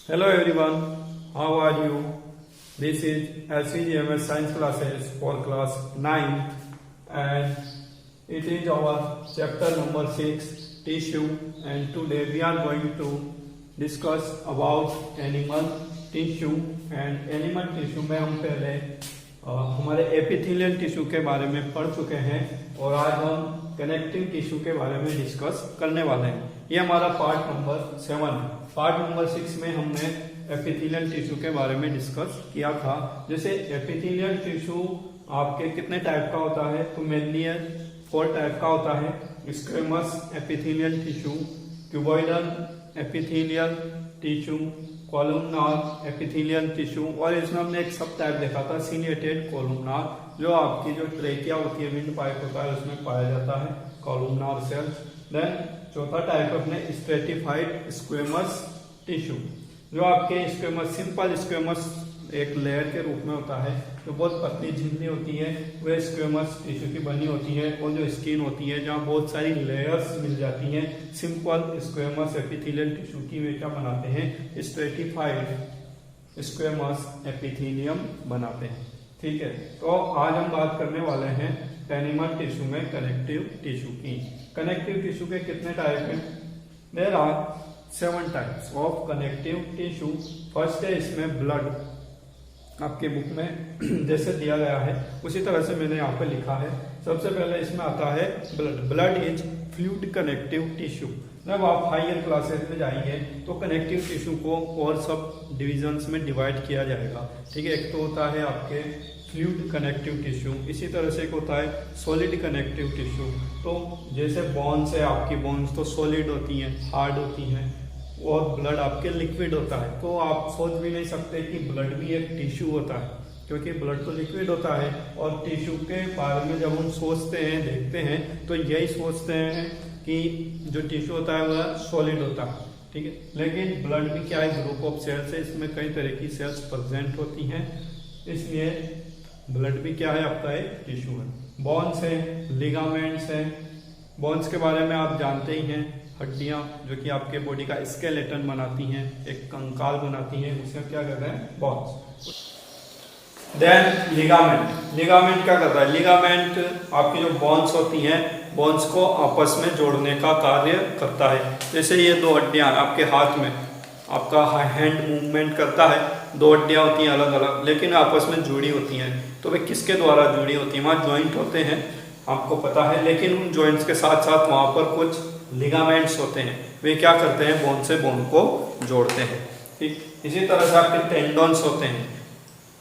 Hello everyone, how are you? This is LCGMS Science classes for class 9 and it is our chapter number 6 tissue, and today we are going to discuss about animal tissue. And animal tissue में हम पहले हमारे epithelial tissue के बारे में पढ़ चुके हैं और आज हम कनेक्टिव टिश्यू के बारे में डिस्कस करने वाले हैं। ये हमारा पार्ट नंबर 7 है। पार्ट नंबर 6 में हमने एपिथेलियल टिश्यू के बारे में डिस्कस किया था। जैसे एपिथेलियल टिश्यू आपके कितने टाइप का होता है, तो मेनली 4 टाइप का होता है। Squamous epithelial tissue, cuboidal epithelial tissue, columnar epithelial tissue, और इसमें हमने एक सब टाइप देखा था सिलिएटेड कॉलमनार, जो आपकी जो ट्रेकिया होती है, विंड पाइप होता है, उसमें पाया जाता है कॉलमनार सेल्स। देन चौथा टाइप अपने स्ट्रेटिफाइड स्क्वेमस टिश्यू, जो आपके स्क्वेमस सिंपल स्क्वेमस एक लेयर के रूप में होता है, जो बहुत पतली झिल्ली होती है, वह स्क्वेमस टिश्यू की बनी होती है, और जो स्किन होती है जहाँ बहुत सारी लेयर्स मिल जाती हैं, सिंपल स्क्वेमस एपिथेलियल टिश्यू की वे क्या बनाते हैं, स्ट्रेटिफाइड स्क्वेमस एपिथेलियम बनाते हैं। ठीक है, तो आज हम बात करने वाले हैं एनिमल टिश्यू में कनेक्टिव टिश्यू की। कनेक्टिव टिश्यू के कितने टाइप हैं? There are 7 types of connective tissue. First है इसमें ब्लड, आपके बुक में जैसे दिया गया है उसी तरह से मैंने यहाँ पे लिखा है। सबसे पहले इसमें आता है blood. Blood is fluid connective tissue. जब आप हायर क्लासेस में जाएंगे तो कनेक्टिव टिश्यू को और सब डिविजन्स में डिवाइड किया जाएगा। ठीक है, एक तो होता है आपके फ्लूइड कनेक्टिव टिश्यू, इसी तरह से एक होता है सॉलिड कनेक्टिव टिश्यू। तो जैसे बोन्स है, आपकी बोन्स तो सॉलिड होती हैं, हार्ड होती हैं, और ब्लड आपके लिक्विड होता है। तो आप सोच भी नहीं सकते कि ब्लड भी एक टिश्यू होता है, क्योंकि ब्लड तो लिक्विड होता है। और टिश्यू के बारे में जब हम सोचते हैं, देखते हैं, तो यही सोचते हैं कि जो टिश्यू होता है वह सॉलिड होता है। ठीक है, लेकिन ब्लड भी क्या है, ग्रुप ऑफ सेल्स है, इसमें कई तरह की सेल्स प्रेजेंट होती हैं, इसलिए ब्लड भी क्या है, आपका एक टिश्यू है। बोन्स है, लिगामेंट्स है। बोन्स के बारे में आप जानते ही हैं, हड्डियां जो कि आपके बॉडी का स्केलेटन बनाती हैं, एक कंकाल बनाती हैं, उसे क्या कहते हैं, बोन्स। Then ligament. लिगामेंट क्या करता है? लिगामेंट आपकी जो बोन्स होती हैं, बोन्स को आपस में जोड़ने का कार्य करता है। जैसे ये 2 हड्डियां आपके हाथ में, आपका हैंड मूवमेंट करता है, 2 हड्डियां होती हैं अलग अलग, लेकिन आपस में जुड़ी होती हैं। तो वे किसके द्वारा जुड़ी होती हैं? वहाँ ज्वाइंट होते हैं, आपको पता है, लेकिन उन ज्वाइंट्स के साथ साथ वहाँ पर कुछ लिगामेंट्स होते हैं, वे क्या करते हैं, बोन से बोन को जोड़ते हैं। ठीक, इसी तरह से आपके टेंडन्स होते हैं।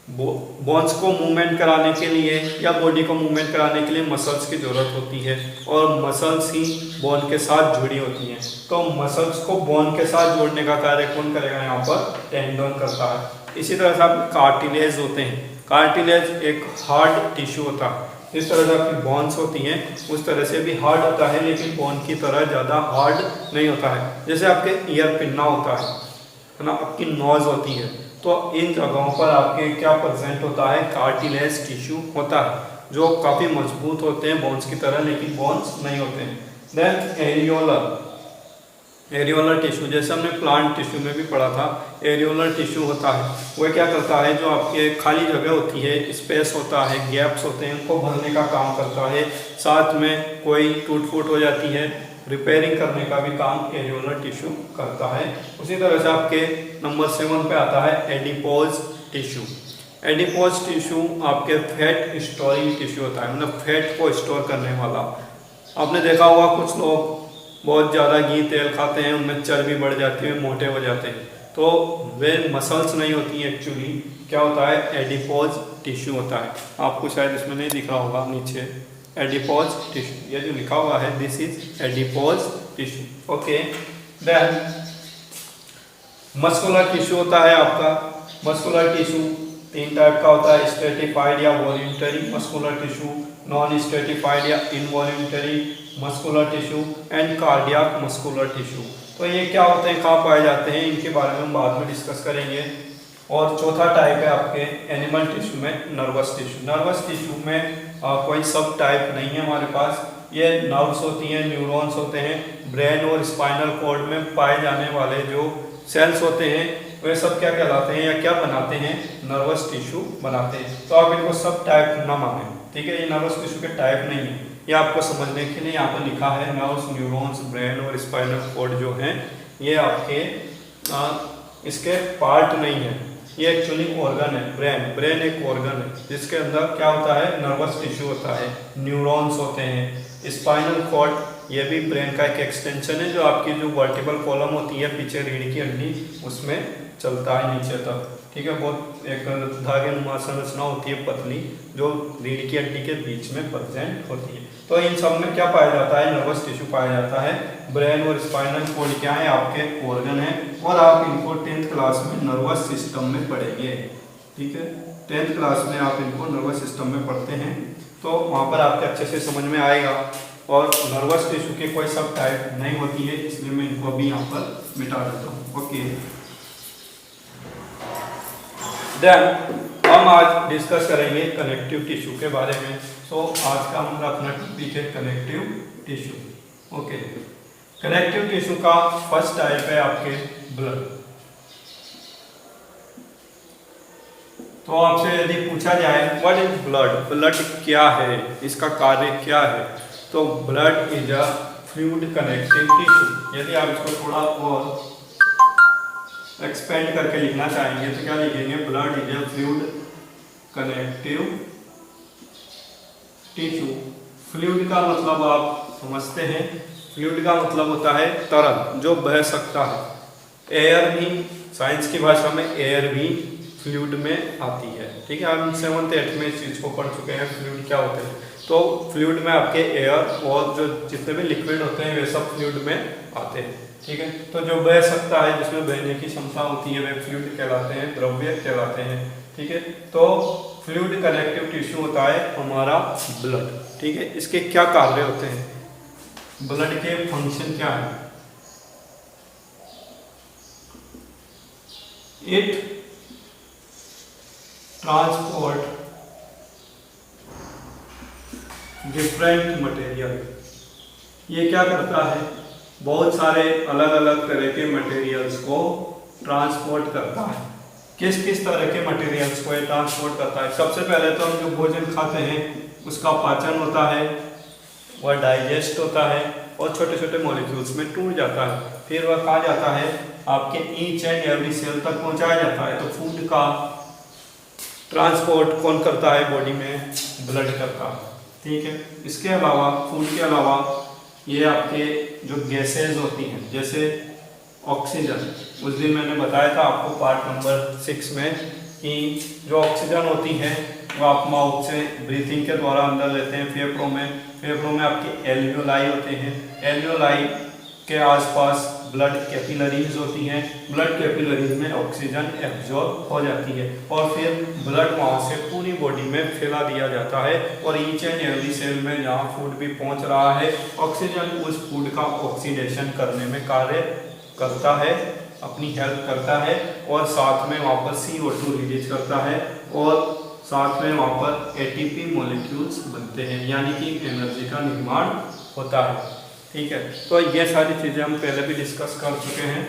बोन्स को मूवमेंट कराने के लिए या बॉडी को मूवमेंट कराने के लिए मसल्स की जरूरत होती है, और मसल्स ही बोन के साथ जुड़ी होती हैं। तो मसल्स को बोन के साथ जोड़ने का कार्य कौन करेगा? यहाँ पर टेंडन करता है। इसी तरह से आप कार्टिलेज होते हैं। कार्टिलेज एक हार्ड टिश्यू होता है। जिस तरह से आपकी बोन्स होती हैं उस तरह से भी हार्ड होता है, लेकिन बोन की तरह ज़्यादा हार्ड नहीं होता है। जैसे आपके ईयर पिन्ना होता है ना, आपकी नोज होती है, तो इन जगहों पर आपके क्या प्रेजेंट होता है, कार्टिलेज टिश्यू होता है, जो काफ़ी मजबूत होते हैं बोन्स की तरह, लेकिन बोन्स नहीं होते हैं। Then areolar. एरियोलर टिश्यू, जैसे हमने प्लांट टिश्यू में भी पढ़ा था, एरियोलर टिश्यू होता है, वह क्या करता है, जो आपके खाली जगह होती है, स्पेस होता है, गैप्स होते हैं, उनको भरने का काम करता है। साथ में कोई टूट फूट हो जाती है, रिपेयरिंग करने का भी काम एरियोलर टिश्यू करता है। उसी तरह से आपके नंबर 7 पे आता है एडिपोज टिश्यू। एडिपोज टिश्यू आपके फैट स्टोरिंग टिश्यू होता है, मतलब फैट को स्टोर करने वाला। आपने देखा होगा कुछ लोग बहुत ज़्यादा घी तेल खाते हैं, उनमें चर्बी बढ़ जाती है, मोटे हो जाते हैं, तो वे मसल्स नहीं होती हैं, एक्चुअली क्या होता है, एडिपोज टिश्यू होता है। आपको शायद इसमें नहीं दिख रहा होगा नीचे एडिपोज टिश्यू, ये जो लिखा हुआ है, this is adipose tissue. Okay, then muscular tissue होता है आपका। मस्कुलर टिश्यू 3 टाइप का होता है, स्ट्रेटिफाइड या voluntary muscular tissue, non stratified या involuntary muscular tissue, and cardiac muscular tissue. तो ये क्या होते हैं, कहाँ पाए जाते हैं, इनके बारे में हम बाद में डिस्कस करेंगे। और चौथा टाइप है आपके एनिमल टिश्यू में नर्वस टिश्यू। नर्वस टिश्यू में कोई सब टाइप नहीं है हमारे पास, ये नर्व्स होती हैं, न्यूरॉन्स होते हैं, ब्रेन और स्पाइनल कॉर्ड में पाए जाने वाले जो सेल्स होते हैं वे सब क्या कहलाते हैं या क्या बनाते हैं, नर्वस टिश्यू बनाते हैं। तो आप इनको सब टाइप ना माने, ठीक है, ये नर्वस टिश्यू के टाइप नहीं है, ये आपको समझने के लिए यहाँ पर लिखा है नर्व्स, न्यूरॉन्स, ब्रेन और स्पाइनल कॉर्ड जो हैं ये आपके इसके पार्ट नहीं है, ये एक्चुअली ऑर्गन है। ब्रेन एक ऑर्गन है जिसके अंदर क्या होता है, नर्वस टिश्यू होता है, न्यूरॉन्स होते हैं। स्पाइनल कॉर्ड ये भी ब्रेन का एक एक्सटेंशन है, जो आपकी जो वर्टिबल कॉलम होती है पीछे रीढ़ की हड्डी उसमें चलता है नीचे तक, ठीक है। बहुत एक धागे नुमा संरचना होती है पतली, जो रीढ़ की हड्डी के बीच में प्रेजेंट होती है। तो इन सब में क्या पाया जाता है, नर्वस टिश्यू पाया जाता है। ब्रेन और स्पाइनल कॉर्ड क्या है, आपके ऑर्गन है, और आप इनको 10th क्लास में नर्वस सिस्टम में पढ़ेंगे, ठीक है। 10th क्लास में आप इनको नर्वस सिस्टम में पढ़ते हैं, तो वहाँ पर आपके अच्छे से समझ में आएगा। और नर्वस टिश्यू की कोई सब टाइप नहीं होती है, इसलिए मैं इनको अभी यहाँ पर मिटा देता हूँ। ओके, देन हम आज डिस्कस करेंगे कनेक्टिव टिश्यू के बारे में। सो आज का हमारा अपना टॉपिक है connective tissue. Okay, connective tissue का फर्स्ट टाइप है आपके ब्लड। तो आपसे यदि पूछा जाए व्हाट इज ब्लड, ब्लड क्या है, इसका कार्य क्या है, तो blood is a fluid connective tissue. यदि आप इसको थोड़ा और एक्सपेंड करके लिखना चाहेंगे तो क्या लिखेंगे, blood is a fluid connective tissue. Fluid का मतलब आप समझते हैं, फ्लूइड का मतलब होता है तरल, जो बह सकता है। एयर भी, साइंस की भाषा में एयर भी फ्लूइड में आती है, ठीक है। हम 7th 8th में इस चीज को पढ़ चुके हैं, फ्लूइड क्या होते हैं। तो फ्लूइड में आपके एयर और जो जितने भी लिक्विड होते हैं वे सब फ्लूइड में आते हैं, ठीक है। तो जो बह सकता है, जिसमें बहने की क्षमता होती है, वे फ्लूइड कहलाते हैं, द्रव्य कहलाते हैं, ठीक है। तो फ्लूइड कनेक्टिव टिश्यू होता है हमारा ब्लड, ठीक है। इसके क्या कार्य होते हैं, ब्लड के फंक्शन क्या है। इट ट्रांसपोर्ट डिफरेंट मटेरियल, ये क्या करता है, बहुत सारे अलग अलग तरह के मटेरियल्स को ट्रांसपोर्ट करता है। किस किस तरह के मटेरियल्स को ये ट्रांसपोर्ट करता है। सबसे पहले तो हम जो भोजन खाते हैं उसका पाचन होता है, वह डाइजेस्ट होता है और छोटे छोटे मॉलिक्यूल्स में टूट जाता है, फिर वह कहा जाता है आपके ईच एंड एवरी सेल तक पहुंचाया जाता है। तो फूड का ट्रांसपोर्ट कौन करता है, बॉडी में ब्लड करता है, ठीक है। इसके अलावा, फूड के अलावा, ये आपके जो गैसेज होती हैं, जैसे ऑक्सीजन, उस दिन मैंने बताया था आपको पार्ट नंबर 6 में कि जो ऑक्सीजन होती है वो आप माउथ से ब्रीथिंग के द्वारा अंदर लेते हैं फेफड़ों में आपके एल्वियोलाई होते हैं, एल्वियोलाई के आसपास ब्लड कैपिलरीज होती हैं, ब्लड कैपिलरीज में ऑक्सीजन एब्जॉर्ब हो जाती है और फिर ब्लड वहाँ से पूरी बॉडी में फैला दिया जाता है और ईच एंड एवरी सेल में जहाँ फूड भी पहुँच रहा है, ऑक्सीजन उस फूड का ऑक्सीडेशन करने में कार्य करता है, अपनी हेल्प करता है और साथ में वहाँ पर CO2 रिलीज करता है और साथ में वहाँ पर ATP मॉलिक्यूल्स बनते हैं, यानी कि एनर्जी का निर्माण होता है, ठीक है। तो ये सारी चीजें हम पहले भी डिस्कस कर चुके हैं।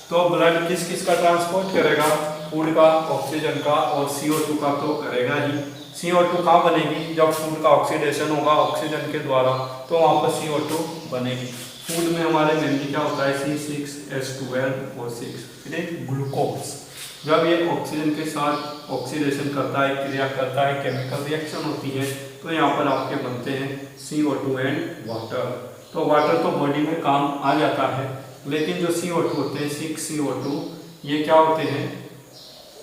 तो ब्लड किस किस का ट्रांसपोर्ट करेगा, फूड का, ऑक्सीजन का और CO2 का तो करेगा ही। CO2 कहाँ बनेगी, जब फूड का ऑक्सीडेशन होगा ऑक्सीजन के द्वारा तो वहाँ पर CO2 बनेगी। फूड में हमारे मेनली क्या होता है, C6H12O6, ग्लूकोज। जब ये ऑक्सीजन के साथ ऑक्सीडेशन करता है, क्रिया करता है, केमिकल रिएक्शन होती है, तो यहाँ पर आपके बनते हैं CO2 एंड वाटर। तो वाटर तो बॉडी में काम आ जाता है, लेकिन जो CO2 होते हैं, 6CO2, ये क्या होते हैं,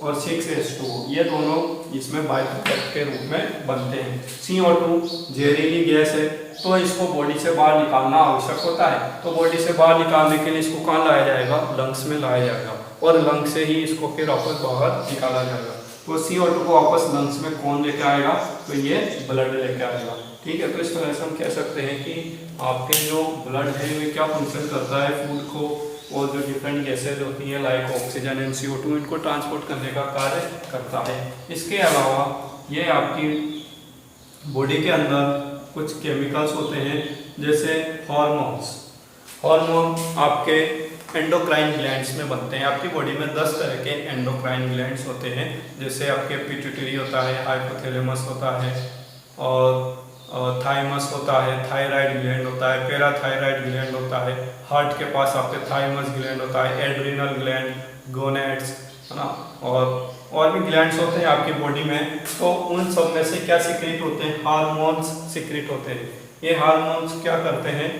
और 6H2, ये दोनों इसमें बाई प्रोडक्ट के रूप में बनते हैं। CO2 जहरीली गैस है, तो इसको बॉडी से बाहर निकालना आवश्यक होता है। तो बॉडी से बाहर निकालने के लिए इसको कहाँ लाया जाएगा, लंग्स में लाया जाएगा और लंग्स से ही इसको फिर वापस बाहर निकाला जाएगा। तो CO2 को वापस लंग्स में कौन लेके आएगा, तो ये ब्लड लेके आएगा, ठीक है। तो इस तरह से हम कह सकते हैं कि आपके जो ब्लड है वे क्या फंक्शन करता है, फूड को और जो डिफरेंट गैसेज होती हैं लाइक ऑक्सीजन एंड CO2, इनको ट्रांसपोर्ट करने का कार्य करता है। इसके अलावा ये आपकी बॉडी के अंदर कुछ केमिकल्स होते हैं, जैसे हार्मोन्स। हार्मोन आपके एंडोक्राइन ग्लैंड्स में बनते हैं। आपकी बॉडी में 10 तरह के एंडोक्राइन ग्लैंड्स होते हैं, जैसे आपके पिट्यूटरी होता है, हाइपोथैलेमस होता है, और थाइमस होता है, थायराइड ग्लैंड होता है, पैराथायराइड ग्लैंड होता है, हार्ट के पास आपके थाइमस ग्लैंड होता है, एड्रिनल ग्लैंड, गोनेड्स, है ना, और भी ग्लैंड्स होते हैं आपकी बॉडी में। तो उन सब में से क्या सीक्रेट होते हैं? हार्मोन्स सीक्रेट होते हैं। ये हार्मोन्स क्या करते हैं?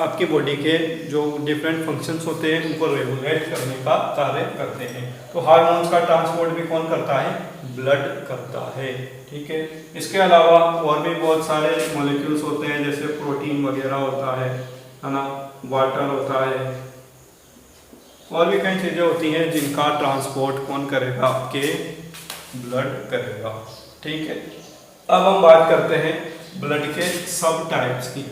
आपकी बॉडी के जो डिफरेंट फंक्शंस होते हैं उनको रेगुलेट करने का कार्य करते हैं। तो हार्मोन्स का ट्रांसपोर्ट भी कौन करता है? ब्लड करता है। ठीक है, इसके अलावा और भी बहुत सारे मॉलिक्यूल्स होते हैं, जैसे प्रोटीन वगैरह होता है ना, वाटर होता है, और भी कई चीज़ें होती हैं जिनका ट्रांसपोर्ट कौन करेगा? आपके ब्लड करेगा। ठीक है, अब हम बात करते हैं ब्लड के सब टाइप्स की।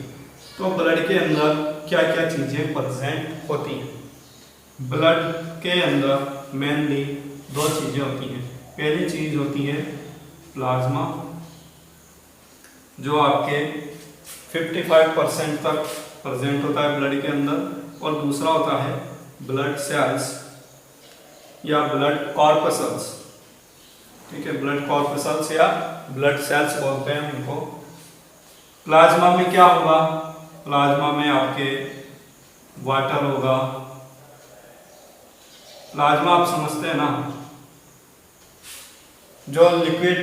तो ब्लड के अंदर क्या क्या चीज़ें प्रेजेंट होती हैं? ब्लड के अंदर मेनली 2 चीज़ें होती हैं। पहली चीज़ होती है प्लाज्मा, जो आपके 55% तक प्रेजेंट होता है ब्लड के अंदर, और दूसरा होता है ब्लड सेल्स या ब्लड कॉर्पसल्स। ठीक है, ब्लड कॉर्पसल्स या ब्लड सेल्स बोलते हैं इनको। प्लाज्मा में क्या होगा? प्लाज्मा में आपके वाटर होगा। प्लाज्मा आप समझते हैं ना, जो लिक्विड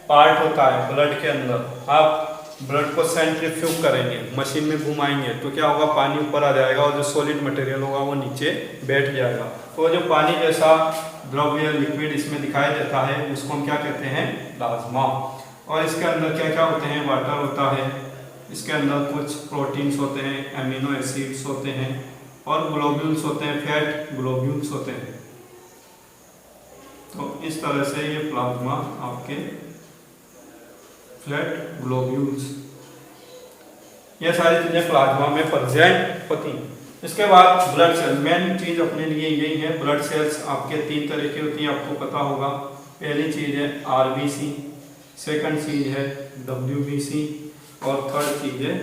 पार्ट होता है ब्लड के अंदर। आप ब्लड को सेंट्रीफ्यूग करेंगे, मशीन में घुमाएंगे, तो क्या होगा? पानी ऊपर आ जाएगा और जो सॉलिड मटेरियल होगा वो नीचे बैठ जाएगा। तो जो पानी जैसा द्रव्य लिक्विड इसमें दिखाई देता है उसको हम क्या कहते हैं? प्लाज्मा। और इसके अंदर क्या क्या होते हैं? वाटर होता है, इसके अंदर कुछ प्रोटीन्स होते हैं, एमिनो एसिड्स होते हैं, और ग्लोब्यूल्स होते हैं, फैट ग्लोब्यूल्स होते हैं। तो इस तरह से ये प्लाज्मा आपके फ्लैट ग्लोब्यूल्स, ये सारी चीजें प्लाज्मा में प्रेजेंट होती हैं। इसके बाद ब्लड सेल, मेन चीज अपने लिए यही है। ब्लड सेल्स आपके 3 तरह की होती हैं, आपको पता होगा। पहली चीज है आरबीसी, सेकंड चीज है डब्ल्यूबीसी, और थर्ड चीज है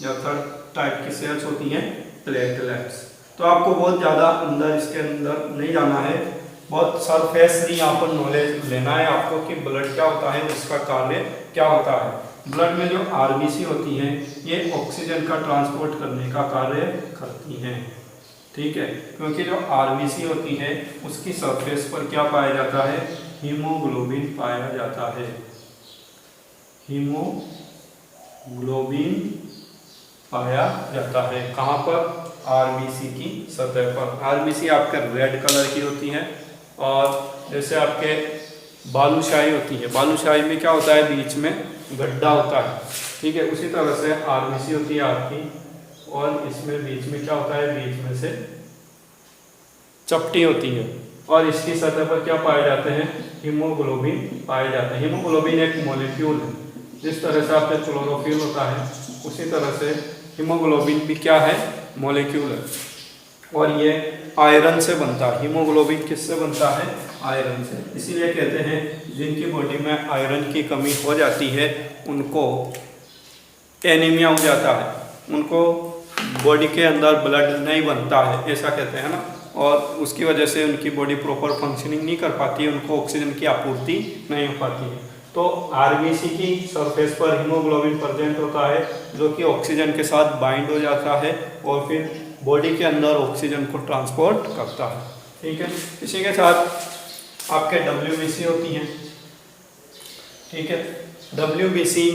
या थर्ड टाइप की सेल्स होती हैं प्लेटलेट्स। तो आपको बहुत ज़्यादा अंदर इसके अंदर नहीं जाना है, बहुत सरफेसली यहाँ पर नॉलेज लेना है आपको कि ब्लड क्या होता है, उसका कार्य क्या होता है। ब्लड में जो आरबीसी होती हैं ये ऑक्सीजन का ट्रांसपोर्ट करने का कार्य करती हैं। ठीक है, क्योंकि जो आरबीसी होती है उसकी सरफेस पर क्या पाया जाता है? हीमोग्लोबिन पाया जाता है। हीमोग्लोबिन पाया जाता है कहाँ पर? आरबीसी की सतह पर। आरबीसी आपके रेड कलर की होती है, और जैसे आपके बालूशाही होती है, बालूशाही में क्या होता है? बीच में गड्ढा होता है। ठीक है, उसी तरह से आरबीसी होती है आपकी, और इसमें बीच में क्या होता है? बीच में से चपटी होती है, और इसकी सतह पर क्या पाए जाते हैं? हीमोग्लोबिन पाए जाते हैं। हीमोग्लोबिन एक मॉलिक्यूल है, जिस तरह से आपका क्लोरोफिल होता है उसी तरह से हीमोग्लोबिन भी क्या है? मॉलिक्यूल है, और ये आयरन से बनता है। हीमोग्लोबिन किससे बनता है? आयरन से। इसीलिए कहते हैं जिनकी बॉडी में आयरन की कमी हो जाती है उनको एनीमिया हो जाता है, उनको बॉडी के अंदर ब्लड नहीं बनता है, ऐसा कहते हैं ना, और उसकी वजह से उनकी बॉडी प्रॉपर फंक्शनिंग नहीं कर पाती है, उनको ऑक्सीजन की आपूर्ति नहीं हो पाती है। तो आरबीसी की सरफेस पर हीमोग्लोबिन प्रेजेंट होता है, जो कि ऑक्सीजन के साथ बाइंड हो जाता है और फिर बॉडी के अंदर ऑक्सीजन को ट्रांसपोर्ट करता है। ठीक है, इसी के साथ आपके डब्ल्यूबीसी होती हैं। ठीक है, डब्ल्यूबीसी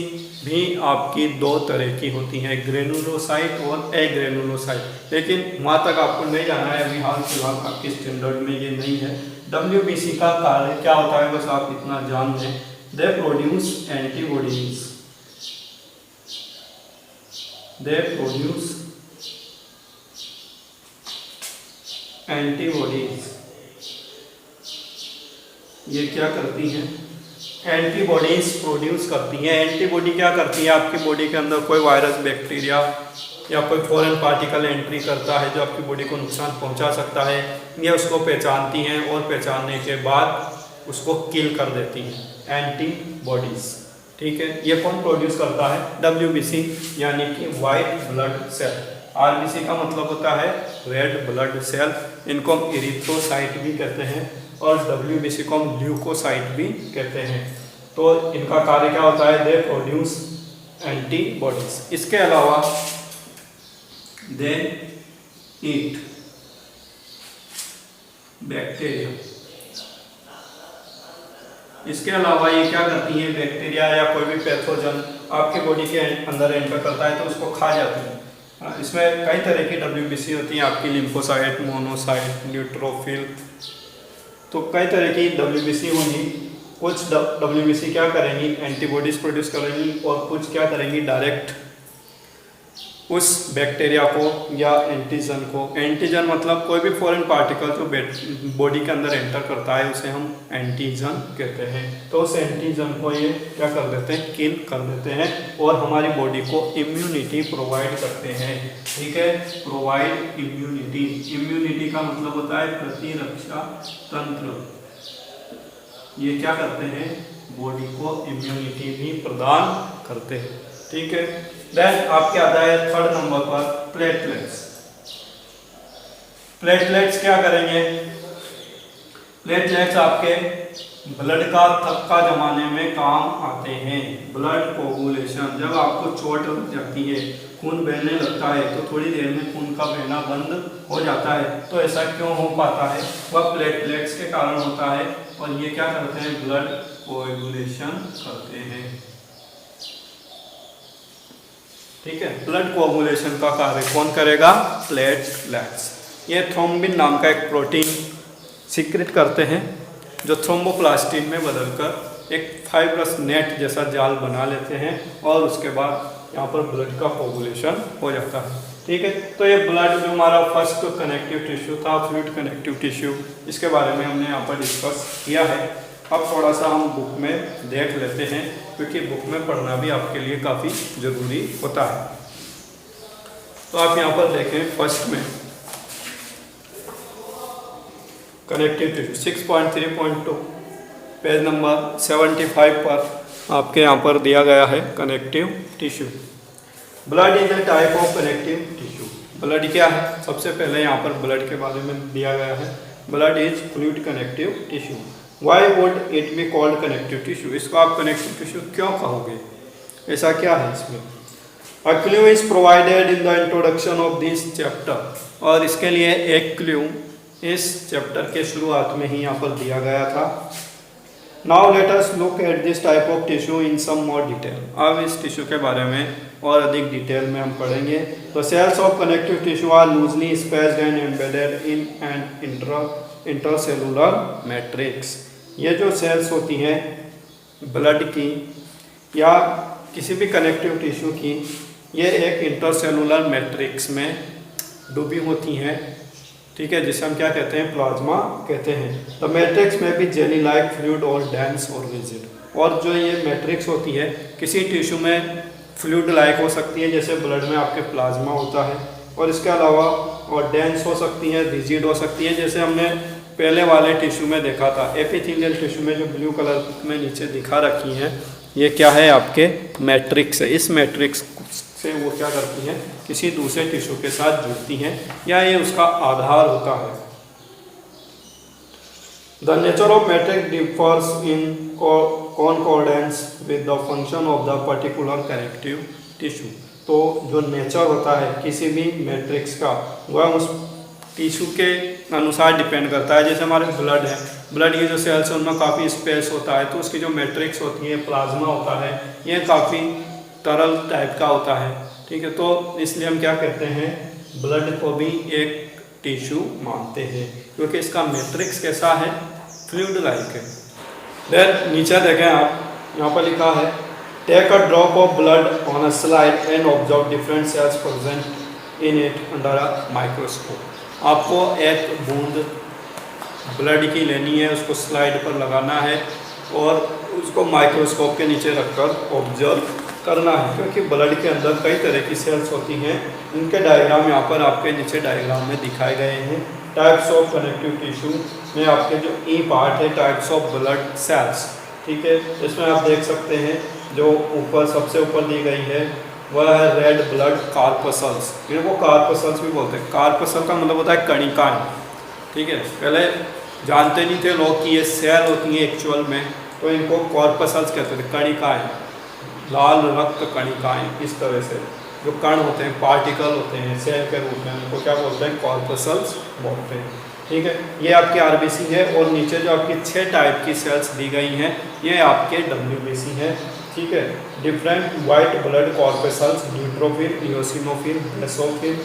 भी आपकी 2 तरह की होती हैं, ग्रेनुलोसाइट और एग्रेनुलोसाइट। लेकिन वहाँ तक आपको नहीं जाना है, अभी हाल फिलहाल आपके स्टैंडर्ड में ये नहीं है। डब्ल्यूबीसी का कार्य क्या होता है, बस आप इतना जान लें। They produce antibodies. They produce antibodies. ये क्या करती हैं? एंटीबॉडीज प्रोड्यूस करती हैं। एंटीबॉडी क्या करती है? आपकी बॉडी के अंदर कोई वायरस, बैक्टीरिया या कोई फॉरेन पार्टिकल एंट्री करता है जो आपकी बॉडी को नुकसान पहुंचा सकता है, ये उसको पहचानती हैं और पहचानने के बाद उसको किल कर देती हैं, एंटीबॉडीज। ठीक है, ये कौन प्रोड्यूस करता है? डब्ल्यूबीसी, यानी कि वाइट ब्लड सेल। आरबीसी का मतलब होता है रेड ब्लड सेल, इनको हम इरिथ्रोसाइट भी कहते हैं, और डब्ल्यूबीसी को हम ल्यूकोसाइट भी कहते हैं। तो इनका कार्य क्या होता है, दे प्रोड्यूस एंटीबॉडीज। इसके अलावा दे ईट बैक्टीरिया, इसके अलावा ये क्या करती है, बैक्टीरिया या कोई भी पैथोजन आपके बॉडी के अंदर एंटर करता है तो उसको खा जाती है। इसमें कई तरह की डब्ल्यूबीसी होती है आपकी, लिम्फोसाइट, मोनोसाइट, न्यूट्रोफिल, तो कई तरह की डब्ल्यूबीसी होंगी। कुछ डब्ल्यूबीसी क्या करेंगी, एंटीबॉडीज प्रोड्यूस करेंगी, और कुछ क्या करेंगी, डायरेक्ट उस बैक्टीरिया को या एंटीजन को, एंटीजन मतलब कोई भी फॉरेन पार्टिकल जो बॉडी के अंदर एंटर करता है उसे हम एंटीजन कहते हैं। तो उस एंटीजन को ये क्या कर देते हैं, किल कर देते हैं, और हमारी बॉडी को इम्यूनिटी प्रोवाइड करते हैं। ठीक है, प्रोवाइड इम्यूनिटी, इम्यूनिटी का मतलब होता है प्रतिरक्षा तंत्र। ये क्या करते हैं, बॉडी को इम्यूनिटी भी प्रदान करते हैं। ठीक है, देन आपके आता है थर्ड नंबर पर प्लेटलेट्स। प्लेटलेट्स क्या करेंगे, प्लेटलेट्स आपके ब्लड का थक्का जमाने में काम आते हैं। ब्लड कोगुलेशन, जब आपको चोट लग जाती है, खून बहने लगता है, तो थोड़ी देर में खून का बहना बंद हो जाता है। तो ऐसा क्यों हो पाता है, वह प्लेटलेट्स के कारण होता है, और ये क्या करते हैं, ब्लड कोगुलेशन करते हैं। ठीक है, ब्लड कोगुलेशन का कार्य कौन करेगा, प्लेटलेट्स। ये थ्रोम्बिन नाम का एक प्रोटीन सीक्रेट करते हैं, जो थ्रोम्बोप्लास्टिन में बदलकर एक फाइब्रस नेट जैसा जाल बना लेते हैं, और उसके बाद यहाँ पर ब्लड का कोगुलेशन हो जाता है। ठीक है, तो ये ब्लड जो हमारा फर्स्ट कनेक्टिव टिश्यू था, फ्लूइड कनेक्टिव टिश्यू, इसके बारे में हमने यहाँ पर डिस्कस किया है। अब थोड़ा सा हम बुक में देख लेते हैं, क्योंकि बुक में पढ़ना भी आपके लिए काफ़ी ज़रूरी होता है। तो आप यहाँ पर देखें, फर्स्ट में कनेक्टिव टिश्यू 6.3.2 पेज नंबर 75 पर आपके यहाँ पर दिया गया है connective tissue. Blood is a type of connective tissue. Blood क्या है, सबसे पहले यहाँ पर ब्लड के बारे में दिया गया है, blood is fluid connective tissue. Why would it be called connective tissue, इसको आप कनेक्टिव टिश्यू क्यों कहोगे, ऐसा क्या है इसमें। A clue is provided in the introduction of this chapter, और इसके लिए एक क्लू इस चैप्टर के शुरुआत में ही यहाँ पर दिया गया था। Now let us look at this type of tissue in some more detail. अब इस टिश्यू के बारे में और अधिक डिटेल में हम पढ़ेंगे। The cells of connective tissue are loosely spaced and embedded in an intercellular matrix. ये जो सेल्स होती हैं ब्लड की या किसी भी कनेक्टिव टिश्यू की, ये एक इंटरसेलुलर मैट्रिक्स में डूबी होती हैं। ठीक है, जिसे हम क्या कहते हैं, प्लाज्मा कहते हैं। द मैट्रिक्स में भी जेली लाइक फ्लूइड और डेंस और रिजिड। और जो ये मैट्रिक्स होती है किसी टिश्यू में फ्लूइड लाइक हो सकती है, जैसे ब्लड में आपके प्लाज्मा होता है, और इसके अलावा और डेंस हो सकती है, रिजिड हो सकती है, जैसे हमने पहले वाले टिश्यू में देखा था। एपिथेलियल टिश्यू में जो ब्लू कलर में नीचे दिखा रखी हैं, ये क्या है, आपके मैट्रिक्स है। इस मैट्रिक्स से वो क्या करती हैं, किसी दूसरे टिश्यू के साथ जुड़ती हैं, या ये उसका आधार होता है। The nature of matrix differs in कॉन्कॉर्डेंस with the function of the particular connective tissue. तो जो नेचर होता है किसी भी मैट्रिक्स का, वह उस टिश्यू के अनुसार डिपेंड करता है। जैसे हमारे ब्लड है, ब्लड की जो सेल्स है उनमें काफ़ी स्पेस होता है, तो उसकी जो मैट्रिक्स होती है, प्लाज्मा होता है, ये काफ़ी तरल टाइप का होता है। ठीक है, तो इसलिए हम क्या कहते हैं, ब्लड को भी एक टिश्यू मानते हैं, क्योंकि इसका मैट्रिक्स कैसा है, फ्लूइड लाइक है। देन नीचे देखें आप, यहाँ पर लिखा है, take a drop of blood on a slide and observe different cells present in it under a microscope. आपको एक बूंद ब्लड की लेनी है, उसको स्लाइड पर लगाना है और उसको माइक्रोस्कोप के नीचे रखकर ऑब्जर्व करना है, क्योंकि ब्लड के अंदर कई तरह की सेल्स होती हैं। उनके डायग्राम यहाँ पर आपके नीचे डायग्राम में दिखाए गए हैं। टाइप्स ऑफ कनेक्टिव टिश्यू में आपके जो ई पार्ट है, टाइप्स ऑफ ब्लड सेल्स। ठीक है, इसमें आप देख सकते हैं जो ऊपर सबसे ऊपर दी गई है वह है रेड ब्लड कार्पसल्स। इनको कार्पसल्स भी बोलते हैं। कार्पसल का मतलब होता है कणिकाएं। ठीक है, पहले जानते नहीं थे लोग कि ये सेल होती हैं एक्चुअल में, तो इनको कॉर्पसल्स कहते थे, कणिकाएं, लाल रक्त कणिकाएं। इस तरह से जो कण होते हैं, पार्टिकल होते हैं सेल के रूप में, उनको क्या बोलते हैं? कॉर्पसल्स बोलते हैं। ठीक है, ये आपके आरबीसी है और नीचे जो आपकी 6 टाइप की सेल्स दी गई हैं ये आपके डब्ल्यूबीसी हैं। ठीक है, different white blood corpuscles, neutrophil, eosinophil, basophil,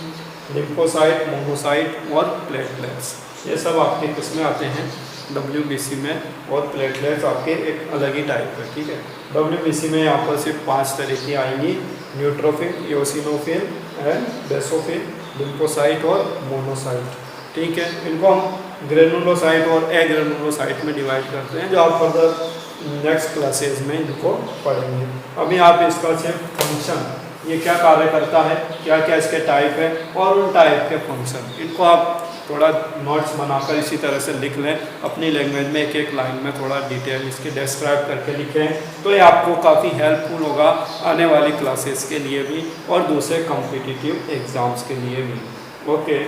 lymphocyte, monocyte और प्लेटलेट्स, ये सब आपके किसमें आते हैं? डब्ल्यूबीसी में। और प्लेटलेट्स आपके एक अलग ही टाइप है। ठीक है, डब्ल्यूबीसी में यहाँ पर सिर्फ 5 तरह की आएंगी, neutrophil, eosinophil and basophil, lymphocyte और मोनोसाइट। ठीक है, इनको हम ग्रेनुलोसाइट और एग्रेनुलोसाइट में डिवाइड करते हैं, जो आप फर्दर नेक्स्ट क्लासेस में इनको पढ़ेंगे। अभी आप इसका सिर्फ फंक्शन, ये क्या कार्य करता है, क्या क्या इसके टाइप है और उन टाइप के फंक्शन, इनको आप थोड़ा नोट्स बनाकर इसी तरह से लिख लें अपनी लैंग्वेज में, एक एक लाइन में थोड़ा डिटेल इसके डिस्क्राइब करके लिखें, तो ये आपको काफ़ी हेल्पफुल होगा आने वाली क्लासेस के लिए भी और दूसरे कॉम्पिटिटिव एग्जाम्स के लिए भी। ओके,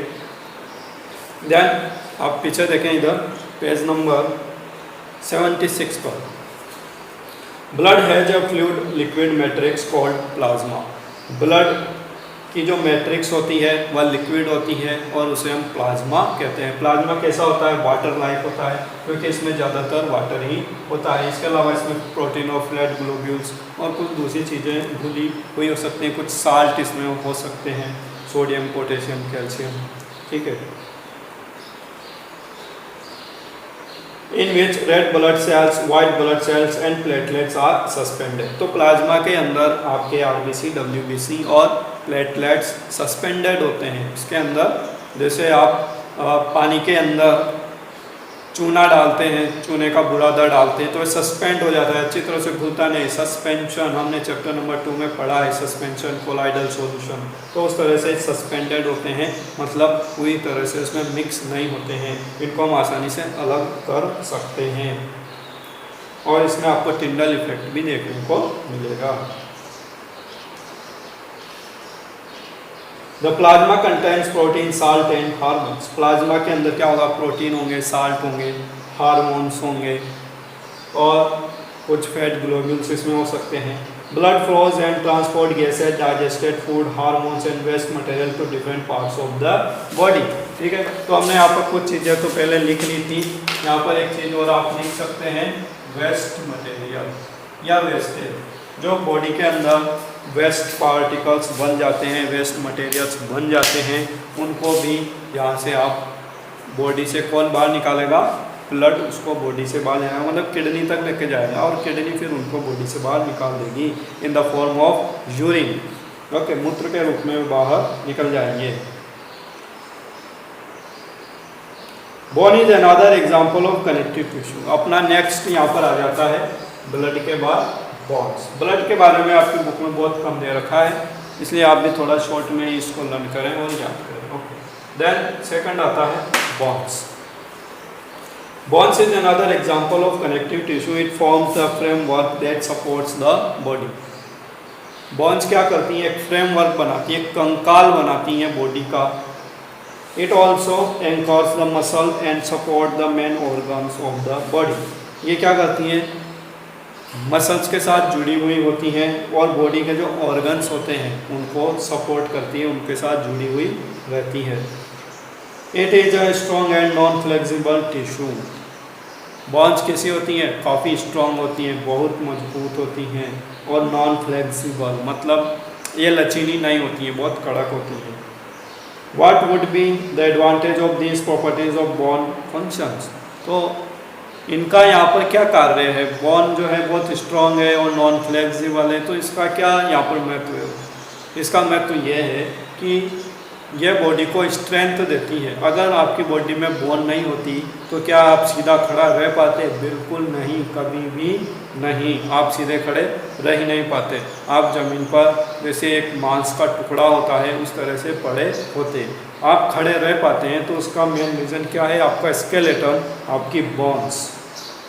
देन आप पीछे देखें इधर पेज नंबर 76 पर। Blood has a fluid liquid matrix called plasma. Blood की जो मैट्रिक्स होती है वह लिक्विड होती है और उसे हम प्लाज्मा कहते हैं। प्लाज्मा कैसा होता है? वाटर लाइक होता है, क्योंकि इसमें ज़्यादातर वाटर ही होता है। इसके अलावा इसमें प्रोटीन और फ्लैट ग्लोब्यूल्स और कुछ दूसरी चीज़ें घुली हुई हो सकती हैं, कुछ साल्ट इसमें हो सकते हैं, सोडियम, पोटेशियम, कैल्शियम। ठीक है, in which red blood cells, white blood cells and platelets are suspended। तो प्लाज्मा के अंदर आपके आरबीसी, डब्ल्यूबीसी और प्लेटलेट्स सस्पेंडेड होते हैं। इसके अंदर जैसे आप पानी के अंदर चूना डालते हैं, चूने का बुरादा डालते हैं तो ये सस्पेंड हो जाता है, अच्छी तरह से घुलता नहीं। सस्पेंशन हमने चैप्टर नंबर 2 में पढ़ा है, सस्पेंशन, कोलाइडल सॉल्यूशन। तो उस तरह से सस्पेंडेड होते हैं, मतलब पूरी तरह से इसमें मिक्स नहीं होते हैं, इनको हम आसानी से अलग कर सकते हैं। और इसमें आपको टिंडल इफेक्ट भी देखने को मिलेगा। The plasma contains protein, salt and hormones. Plasma के अंदर क्या होगा? प्रोटीन होंगे, साल्ट होंगे, हार्मोन्स होंगे और कुछ फैट ग्लोब्यूल्स इसमें हो सकते हैं। Blood flows and transport gases, digested food, hormones and waste material to different parts of the body. ठीक है, तो हमने यहाँ पर कुछ चीज़ें तो पहले लिख ली थी, यहाँ पर एक चीज़ और आप लिख सकते हैं, वेस्ट मटेरियल या वेस्टेज। जो बॉडी के अंदर वेस्ट पार्टिकल्स बन जाते हैं, वेस्ट मटेरियल्स बन जाते हैं, उनको भी यहाँ से आप बॉडी से कौन बाहर निकालेगा? ब्लड उसको बॉडी से बाहर जाएगा, मतलब किडनी तक लेके जाएगा और किडनी फिर उनको बॉडी से बाहर निकाल देगी इन the form of urine. Okay, मूत्र के रूप में बाहर निकल जाएंगे। Bone is another example of connective tissue. अपना नेक्स्ट यहाँ पर आ जाता है ब्लड के बाद बॉन्स। ब्लड के बारे में आपकी बुक में बहुत कम दे रखा है, इसलिए आप भी थोड़ा शॉर्ट में इसको लर्न करें और याद करें। ओके, देन सेकंड आता है bones. Bones is another example of connective tissue. It forms the framework that supports the body. Bones क्या करती हैं? एक फ्रेमवर्क बनाती है, कंकाल बनाती हैं बॉडी का। It also anchors the muscle and support the main organs of the body. ये क्या करती हैं? मसल्स के साथ जुड़ी हुई होती हैं और बॉडी के जो ऑर्गन्स होते हैं उनको सपोर्ट करती है, उनके साथ जुड़ी हुई रहती है। It is a strong and non flexible tissue. Bones कैसी होती हैं? काफ़ी स्ट्रॉन्ग होती हैं, बहुत मजबूत होती हैं और नॉन फ्लेक्सिबल मतलब ये लचीली नहीं होती हैं, बहुत कड़क होती हैं। What would be the advantage of these properties of bone functions? तो इनका यहाँ पर क्या कार्य है? बॉन जो है बहुत स्ट्रॉन्ग है और नॉन फ्लेक्सिबल है, तो इसका क्या यहाँ पर महत्व है? इसका महत्व ये है कि यह बॉडी को स्ट्रेंथ देती है। अगर आपकी बॉडी में बोन नहीं होती तो क्या आप सीधा खड़ा रह पाते? बिल्कुल नहीं, कभी भी नहीं। आप सीधे खड़े रह ही नहीं पाते। आप ज़मीन पर जैसे एक मांस का टुकड़ा होता है उस तरह से पड़े होते। आप खड़े रह पाते हैं तो उसका मेन रीज़न क्या है? आपका स्केलेटन, आपकी बोन्स।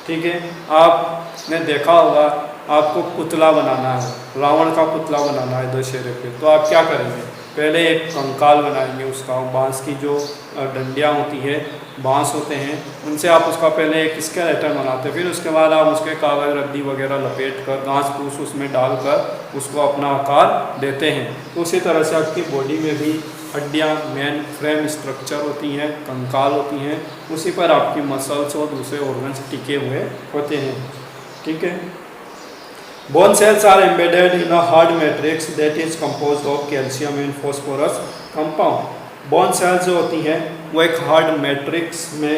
ठीक है, आपने देखा होगा आपको पुतला बनाना है, रावण का पुतला बनाना है दशहरे पे, तो आप क्या करेंगे? पहले एक कंकाल बनाएंगे उसका, बांस की जो डंडियाँ होती है, बांस होते हैं, उनसे आप उसका पहले एक स्केलेटन बनाते हैं, फिर उसके बाद आप उसके कागज रद्दी वगैरह लपेट कर, घास फूस उसमें डालकर उसको अपना आकार देते हैं। तो उसी तरह से आपकी बॉडी में भी हड्डियाँ, मेन फ्रेम स्ट्रक्चर होती हैं, कंकाल होती हैं, उसी पर आपकी मसल्स और दूसरे ऑर्गन्स टिके हुए होते हैं। ठीक है। Bone cells are embedded in a hard matrix that is composed of calcium and phosphorus compound. Bone cells जो होती हैं वो एक हार्ड मैट्रिक्स में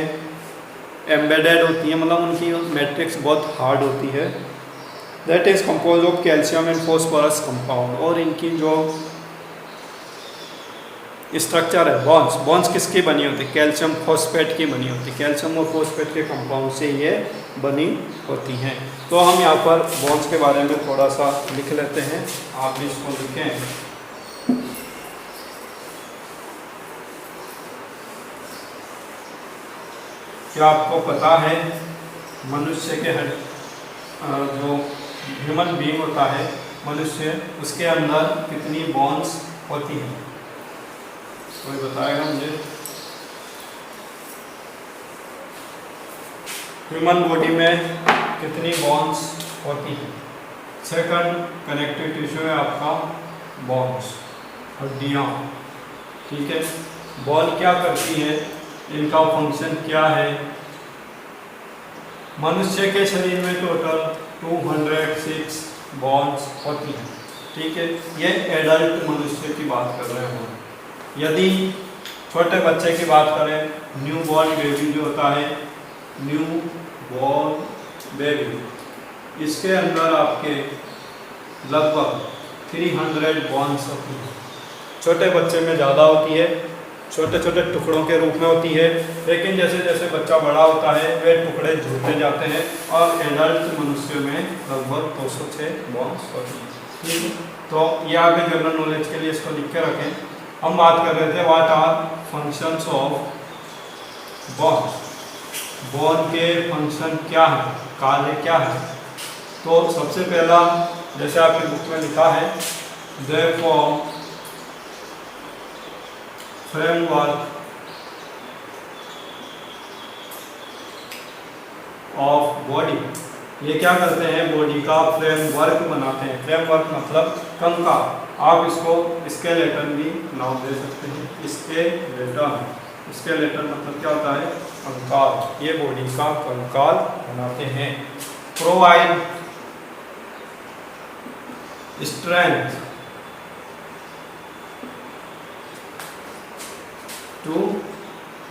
एम्बेडेड होती हैं, मतलब उनकी मैट्रिक्स बहुत हार्ड होती है। That is compose of calcium and phosphorus compound, और इनकी जो स्ट्रक्चर है, बॉन्स किसकी बनी होती है? कैल्शियम फॉस्फेट की बनी होती है, कैल्शियम और फॉस्फेट के कंपाउंड से ये बनी होती हैं। तो हम यहाँ पर बॉन्स के बारे में थोड़ा सा लिख लेते हैं, आप भी इसको लिखें। क्या आपको पता है मनुष्य के जो ह्यूमन बीइंग होता है मनुष्य, उसके अंदर कितनी बॉन्स होती हैं? कोई बताएगा मुझे? ह्यूमन बॉडी में कितनी बॉन्स होती हैं? सेकंड कनेक्टिव टिश्यू है आपका बॉन्स, हड्डियाँ। ठीक है। बॉन क्या करती है, इनका फंक्शन क्या है? मनुष्य के शरीर में टोटल 206 बॉन्स होती हैं। ठीक है। ये एडल्ट मनुष्य की बात कर रहे हैं। यदि छोटे बच्चे की बात करें, न्यू बॉर्न बेबी जो होता है, न्यू बॉर्न बेबी, इसके अंदर आपके लगभग 300 बॉन्स होती हैं। छोटे बच्चे में ज़्यादा होती है, छोटे छोटे टुकड़ों के रूप में होती है, लेकिन जैसे जैसे बच्चा बड़ा होता है वे टुकड़े जुड़ते जाते हैं, और एडल्ट मनुष्य में लगभग 206 बॉन्स होती हैं। ठीक है। तो ये आगे जनरल नॉलेज के लिए इसको लिख के रखें। हम बात कर रहे थे व्हाट आर फंक्शंस ऑफ बॉन। बॉन के फंक्शन क्या है, कार्य क्या है? तो सबसे पहला, जैसे आपकी बुक में लिखा है, they form framework of body. ये क्या करते हैं? बॉडी का फ्रेमवर्क बनाते हैं। फ्रेमवर्क मतलब कंकाल, आप इसको स्केलेटन भी नाम दे सकते हैं। स्केलेटन मतलब क्या होता है? कंकाल। ये बॉडी का कंकाल बनाते हैं। Provide strength to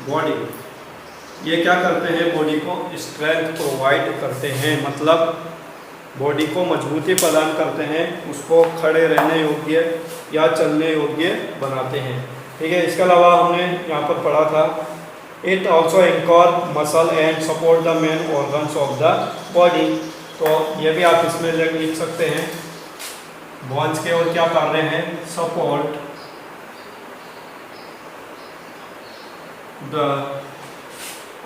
body. ये क्या करते हैं? बॉडी को स्ट्रेंथ प्रोवाइड करते हैं, मतलब बॉडी को मजबूती प्रदान करते हैं, उसको खड़े रहने योग्य या चलने योग्य बनाते हैं। ठीक है। इसके अलावा हमने यहाँ पर पढ़ा था, it also anchor muscle and support the main organs of the body. तो ये भी आप इसमें लिख सकते हैं, बॉन्स के और क्या कार्य हैं? Support the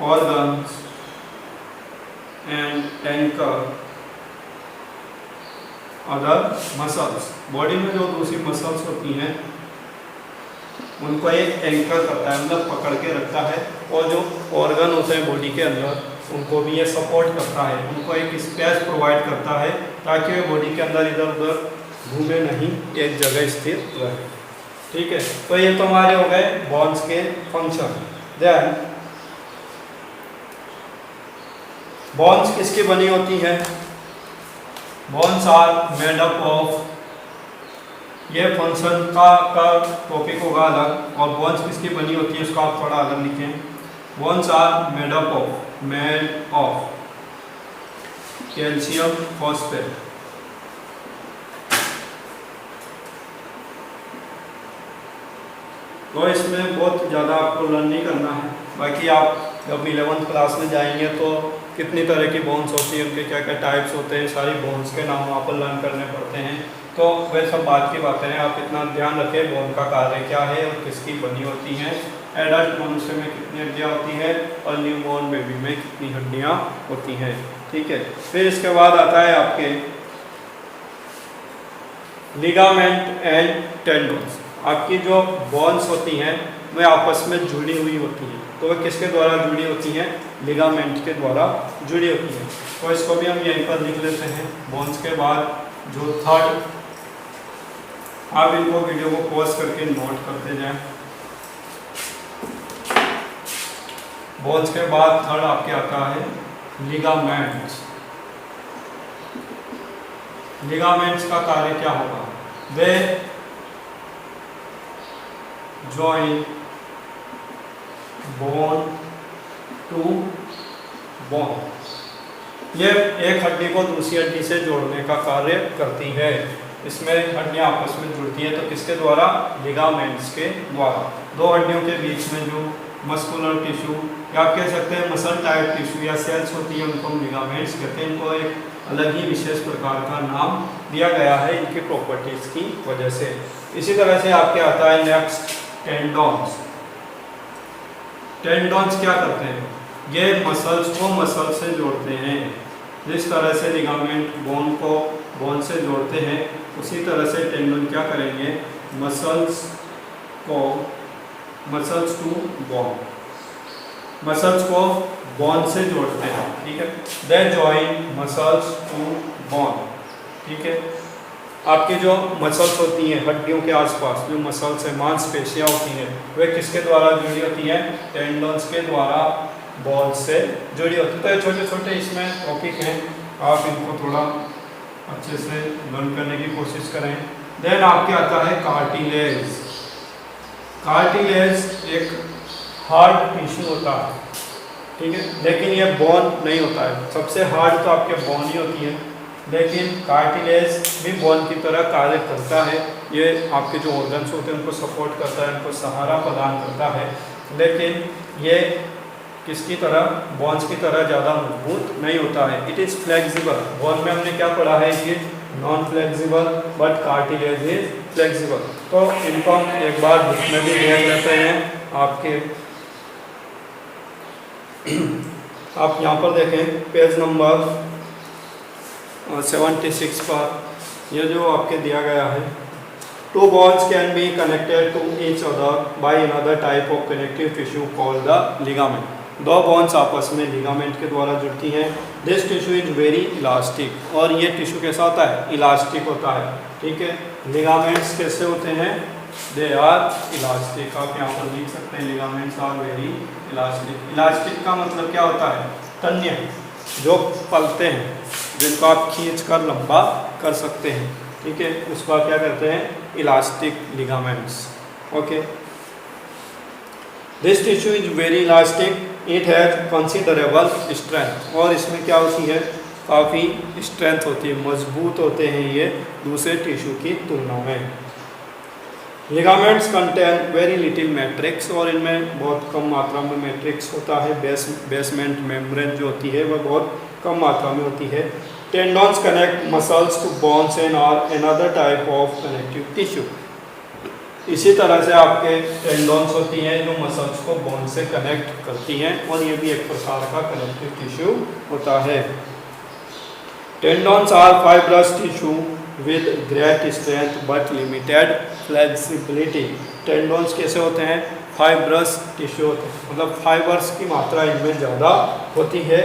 organs and anchor other muscles. Body में जो दूसरी मसल्स होती हैं उनको एक एंकर करता है, मतलब पकड़ के रखता है, और जो ऑर्गन होते हैं बॉडी के अंदर उनको भी ये सपोर्ट करता है, उनको एक स्पेस प्रोवाइड करता है ताकि वे बॉडी के अंदर इधर उधर घूमे नहीं, एक जगह स्थिर रहे। ठीक है। तो ये तो हमारे हो गए बॉन्स के फंक्शन। देन बॉन्स किसकी बनी होती है? Bones are made up of, ये फंक्शन का टॉपिक होगा अलग, और बॉन्स किसकी बनी होती है उसका आप थोड़ा अलग लिखें। Bones are made of calcium phosphate. तो इसमें बहुत ज़्यादा आपको लर्न नहीं करना है, बाकी आप जब 11th क्लास में जाएंगे तो कितनी तरह की बोन्स होती हैं, उनके क्या क्या टाइप्स होते हैं, सारी बोन्स के नाम वहाँ पर लर्न करने पड़ते हैं। तो वह सब बात की बातें हैं, आप इतना ध्यान रखें बोन का कार्य क्या है और किसकी बनी होती हैं, एडल्ट मनुष्य में कितनी हड्डियाँ होती हैं और न्यूबॉर्न बेबी में कितनी हड्डियाँ होती हैं। ठीक है। फिर इसके बाद आता है आपके लिगामेंट एंड टेंडन्स। आपकी जो बोन्स होती हैं वे आपस में जुड़ी हुई होती हैं, तो वह किसके द्वारा जुड़ी होती हैं? लिगामेंट के द्वारा जुड़ी होती हैं। तो इसको भी हम यहीं पर लिख लेते हैं। बोन्स के बाद जो थर्ड, आप इनको वीडियो को पॉज करके नोट करते जाएं। बोन्स के बाद थर्ड आपके आता है लिगामेंट्स। लिगामेंट्स का कार्य क्या होगा? वे जॉइन बोन टू बोन, ये एक हड्डी को दूसरी हड्डी से जोड़ने का कार्य करती है। इसमें हड्डियां आपस में जुड़ती है, तो किसके द्वारा? लिगामेंट्स के द्वारा। दो हड्डियों के बीच में जो मस्कुलर टिश्यू या आप कह सकते हैं मसल टाइप टिश्यू या सेल्स होती है, उनको हम लिगामेंट्स कहते हैं। इनको एक अलग ही विशेष प्रकार का नाम दिया गया है इनकी प्रॉपर्टीज की वजह से। इसी तरह से आपके आता है नेक्स्ट टेंडन्स। टेंडन्स क्या करते हैं? ये मसल्स को मसल से जोड़ते हैं। जिस तरह से लिगामेंट बोन को बोन से जोड़ते हैं, उसी तरह से टेंडन क्या करेंगे? मसल्स टू बोन, मसल्स को बोन से जोड़ते हैं। ठीक है, they join muscles to bone. ठीक है, आपकी जो मसल्स होती हैं हड्डियों के आसपास, जो मसल्स है, मांसपेशियां होती हैं, वे किसके द्वारा जुड़ी होती हैं? टेंडन्स के द्वारा बोन से जुड़ी होती है। तो ये छोटे छोटे इसमें टॉपिक हैं, आप इनको थोड़ा अच्छे से लर्न करने की कोशिश करें। देन आपके आता है कार्टिलेज। कार्टिलेज एक हार्ड टिश्यू होता है, ठीक है, लेकिन ये बोन नहीं होता है। सबसे हार्ड तो आपके बोन ही होती है, लेकिन कार्टिलेज भी बोन की तरह कार्य करता है। ये आपके जो ऑर्गन्स होते हैं उनको सपोर्ट करता है, उनको सहारा प्रदान करता है, लेकिन ये किसकी तरह? बोन्स की तरह ज़्यादा मजबूत नहीं होता है। It is flexible. बोन में हमने क्या पढ़ा है? It is non flexible but cartilage is flexible. तो इनको हम एक बार बुक में भी देख लेते हैं। आपके आप यहाँ पर देखें पेज नंबर 76 पर ये जो आपके दिया गया है, two bones can be connected to each other by another type of connective tissue called the ligament. दो बोन्स आपस में लिगामेंट के द्वारा जुड़ती हैं। This tissue is very elastic, और ये टिश्यू कैसा होता है? इलास्टिक होता है। ठीक है, लिगामेंट्स कैसे होते हैं? They are elastic. आप यहाँ पर लिख सकते हैं ligaments are very elastic. Elastic का मतलब क्या होता है? तन्य, जो पलते हैं, जिनको आप खींच कर लंबा कर सकते हैं। ठीक है, उसको आप क्या कहते हैं? Elastic ligaments. Okay, this tissue is very elastic, it has considerable strength, और इसमें क्या होती है? काफ़ी स्ट्रेंथ होती है, मजबूत होते हैं ये दूसरे टिश्यू की तुलना में। Ligaments contain very little matrix, और इनमें बहुत कम मात्रा में मैट्रिक्स होता है। बेसमेंट मेम्ब्रेन जो होती है वह बहुत कम मात्रा में होती है। Tendons connect muscles to bones and are another type of connective tissue. इसी तरह से आपके टेंडन्स होती हैं जो मसल्स को बोन से कनेक्ट करती हैं, और ये भी एक प्रकार का कनेक्टिव टिश्यू होता है। Tendons are fibrous tissue with great strength but limited flexibility. Tendons कैसे होते हैं? फाइब्रस टिश्यू होते हैं, मतलब फाइबर्स की मात्रा इनमें ज़्यादा होती है,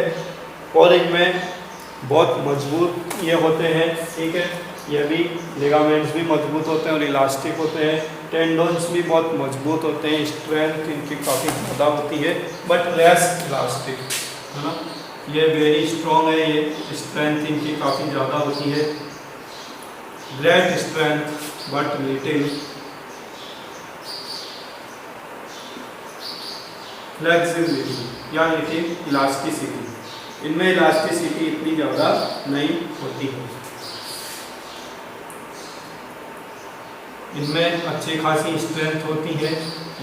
और इनमें बहुत मजबूत ये होते हैं। ठीक है, ये भी लिगामेंट्स भी मजबूत होते हैं और इलास्टिक होते हैं। टेंडन्स भी बहुत मजबूत होते हैं, स्ट्रेंथ इनकी काफ़ी ज़्यादा होती है, बट लेस इलास्टिक, है ना। ये वेरी स्ट्रॉन्ग है, ये स्ट्रेंथ इनकी काफ़ी ज़्यादा होती है। Great strength but little flexibility या लिटिल इलास्टिसिटी। इनमें इलास्टिसिटी इतनी ज़्यादा नहीं होती है। इनमें अच्छी खासी स्ट्रेंथ होती है,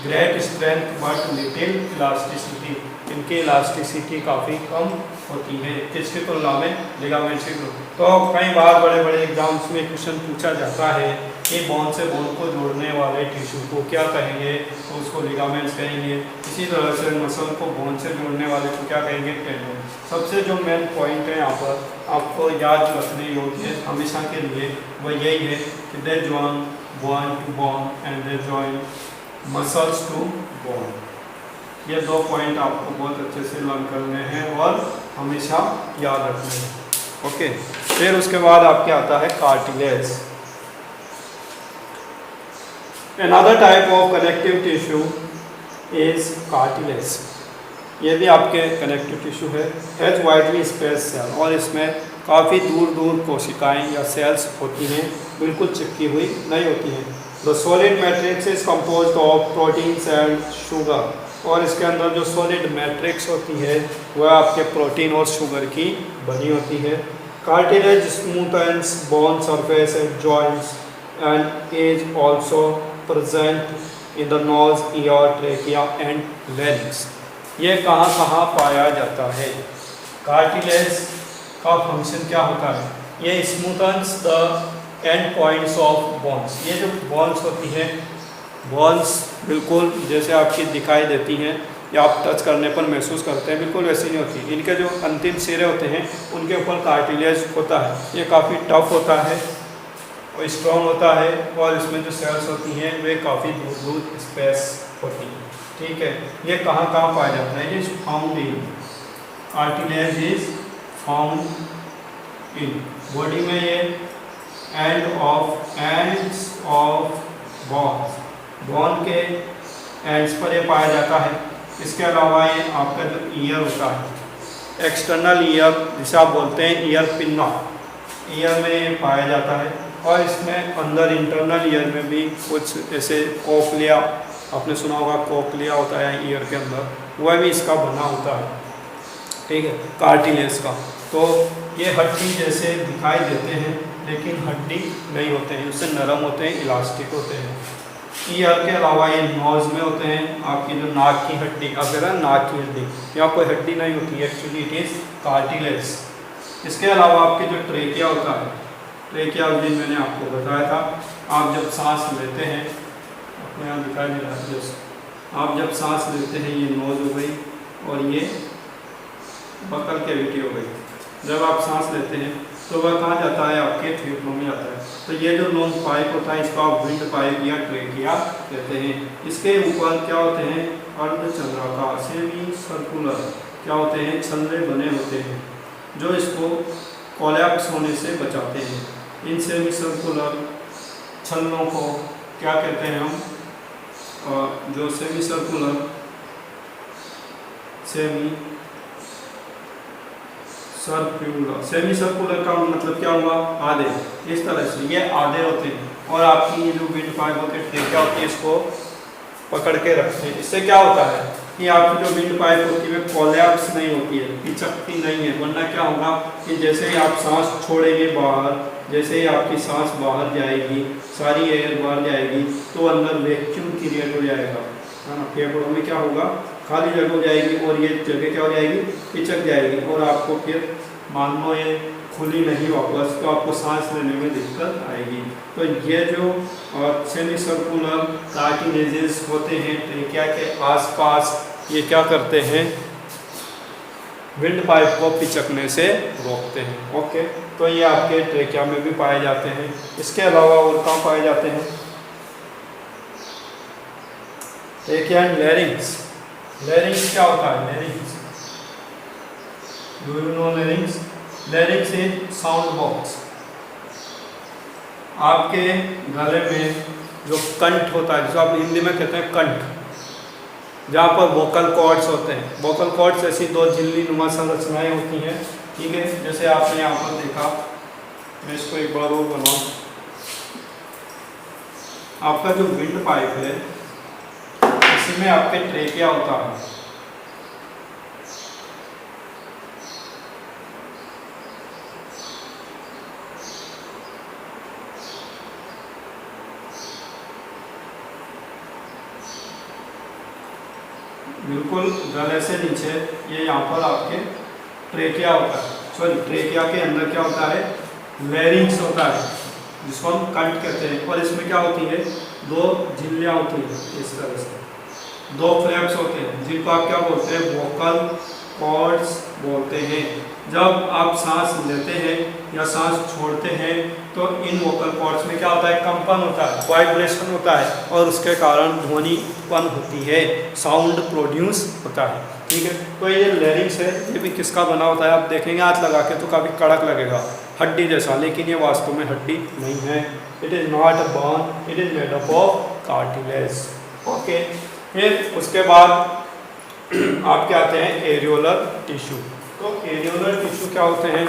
great strength but little elasticity. इनकी इलास्टिसिटी काफ़ी कम होती है किसकी तुलना में? लिगामेंट्स की तुलना। तो कई बार बड़े बड़े एग्जाम्स में क्वेश्चन पूछा जाता है कि बोन से बोन को जोड़ने वाले टिश्यू को क्या कहेंगे, तो उसको लिगामेंट्स कहेंगे। इसी तरह से मसल को बोन से जोड़ने वाले को क्या कहेंगे, टेंडन। सबसे जो मेन पॉइंट है यहाँ पर आपको याद रखने योग्य हमेशा के लिए वो यही है कि they join bone to bone and they join muscles to bone. ये 2 पॉइंट आपको बहुत अच्छे से लर्न करने हैं और हमेशा याद रखने हैं। ओके, फिर उसके बाद आपके आता है cartilage. Another type of connective tissue is cartilage. ये भी आपके कनेक्टिव टिश्यू है, हैज वाइडली स्पेस सेल, और इसमें काफ़ी दूर दूर कोशिकाएं या सेल्स होती हैं, बिल्कुल चिपकी हुई नहीं होती हैं। The solid matrix is composed of proteins and sugar, और इसके अंदर जो सॉलिड मैट्रिक्स होती है वह आपके प्रोटीन और शुगर की बनी होती है। Cartilage smoothens bone surface and joints and is also present in the nose, ear, trachea and larynx. ये कहाँ कहाँ पाया जाता है? कार्टिलेज का फंक्शन क्या होता है? ये smoothens the end points of bones. ये जो बोन्स होती हैं, बोन्स बिल्कुल जैसे आपकी दिखाई देती हैं या आप टच करने पर महसूस करते हैं, बिल्कुल वैसी नहीं होती। इनके जो अंतिम सिरे होते हैं उनके ऊपर कार्टिलेज होता है। ये काफ़ी टफ होता है और स्ट्रॉन्ग होता है, और इसमें जो सेल्स होती हैं वे काफ़ी दूर दूर स्पेस होती हैं। ठीक है, ये कहाँ कहाँ पाया जाता है? Is found in, cartilage is found in body में, ये एंड्स ऑफ बोन्स, बोन के एंड्स पर ये पाया जाता है। इसके अलावा ये आपका जो ईयर होता है, एक्सटर्नल ईयर जिसे आप बोलते हैं ईयर पिन्ना, ईयर में ये पाया जाता है। और इसमें अंदर इंटरनल ईयर में भी कुछ ऐसे कोक्लिया, आपने सुना होगा कोक्लिया होता है ईयर के अंदर, वह भी इसका बना होता है। ठीक है, कार्टिलेज का। तो ये हड्डी जैसे दिखाई देते हैं लेकिन हड्डी नहीं होते हैं, उससे नरम होते हैं, इलास्टिक होते हैं। ईयर के अलावा ये नोज में होते हैं, आपकी जो नाक की हड्डी, अगर नाक की हड्डी, यहाँ कोई हड्डी नहीं होती, एक्चुअली इट इज़ कार्टिलेज। इसके अलावा आपके जो ट्रेकिया होता है, ट्रेकिया उस दिन मैंने आपको बताया था, आप जब सांस लेते हैं, अपने यहाँ दिखाई नहीं रहा जैसे, आप जब सांस लेते हैं ये नोज हो गई और ये बकल कैविटी हो गई। जब आप सांस लेते हैं तो वह कहाँ जाता है? आपके फेफड़ों में जाता है। तो ये जो लॉन्ग पाइप होता है इसको आप विंड पाइप या ट्रेकिया कहते हैं। इसके ऊपर क्या होते हैं? अर्धचंद्राकार, सेमी सर्कुलर क्या होते हैं? छल्ले बने होते हैं जो इसको कोलैप्स होने से बचाते हैं। इन सेमी सर्कुलर छल्लों को क्या कहते हैं हम? जो सेमी सर्कुलर सेमी सर्कुलर का मतलब क्या हुआ? आधे। इस तरह से ये आधे होते हैं, और आपकी ये जो विंड पाइप होती है, ट्रेकिया होती है, इसको पकड़ के रखते हैं। इससे क्या होता है कि आपकी जो विंड पाइप होती है कोलैप्स नहीं होती है, पिचकती नहीं है। वरना क्या होगा कि जैसे ही आप सांस छोड़ेंगे बाहर, जैसे ही आपकी सांस बाहर जाएगी, सारी एयर बाहर जाएगी, तो अंदर वैक्यूम क्रिएट हो जाएगा, है ना। फेफड़ों में क्या होगा? खाली जगह हो जाएगी, और ये जगह क्या हो जाएगी? पिचक जाएगी, और आपको फिर मान लो ये खुली नहीं वापस, तो आपको सांस लेने में दिक्कत आएगी। तो ये जो सेमी सर्कुलर कार्टिलेजेस होते हैं ट्रेकिया के आसपास, ये क्या करते हैं? विंड पाइप को पिचकने से रोकते हैं। ओके, तो ये आपके ट्रेकिया में भी पाए जाते हैं। इसके अलावा और कहाँ पाए जाते हैं? Trachea and larynx. लैरिंक्स क्या होता है? Larynx, do you know larynx? Larynx is sound box. आपके गले में जो कंठ होता है, जिसे आप हिंदी में कहते हैं कंठ, जहाँ पर वोकल कॉर्ड्स होते हैं। वोकल कॉर्ड्स ऐसी 2 झिल्ली नुमा संरचनाएं होती हैं। ठीक है, जैसे आपने यहाँ पर देखा, मैं इसको एक बार और बनाऊँ। आपका जो विंड पाइप है इसी में आपके ट्रेकिया होता है। बिल्कुल गले से नीचे ये यहाँ पर आपके ट्रेकिया होता है। सॉरी, ट्रेकिया के अंदर क्या होता है? लैरिंक्स होता है। जिसको हम कंठ कहते हैं, और इसमें क्या होती है, दो झिल्लियाँ होती हैं इस तरह से, दो फ्लैप्स होते हैं जिनको आप क्या बोलते हैं, वोकल कॉर्ड्स बोलते हैं। जब आप सांस लेते हैं या सांस छोड़ते हैं तो इन वोकल कॉर्ड्स में क्या होता है, कंपन होता है, वाइब्रेशन होता है, और उसके कारण ध्वनि उत्पन्न होती है, साउंड प्रोड्यूस होता है। ठीक है, तो ये लैरिंक्स है, ये भी किसका बना होता है, आप देखेंगे हाथ लगा के तो काफ़ी कड़क लगेगा, हड्डी जैसा, लेकिन ये वास्तव में हड्डी नहीं है। It is not a bone, it is made up of cartilage. Okay, फिर उसके बाद आप क्या आते हैं, एरियोलर टिश्यू। तो एरियोलर टिश्यू क्या होते हैं,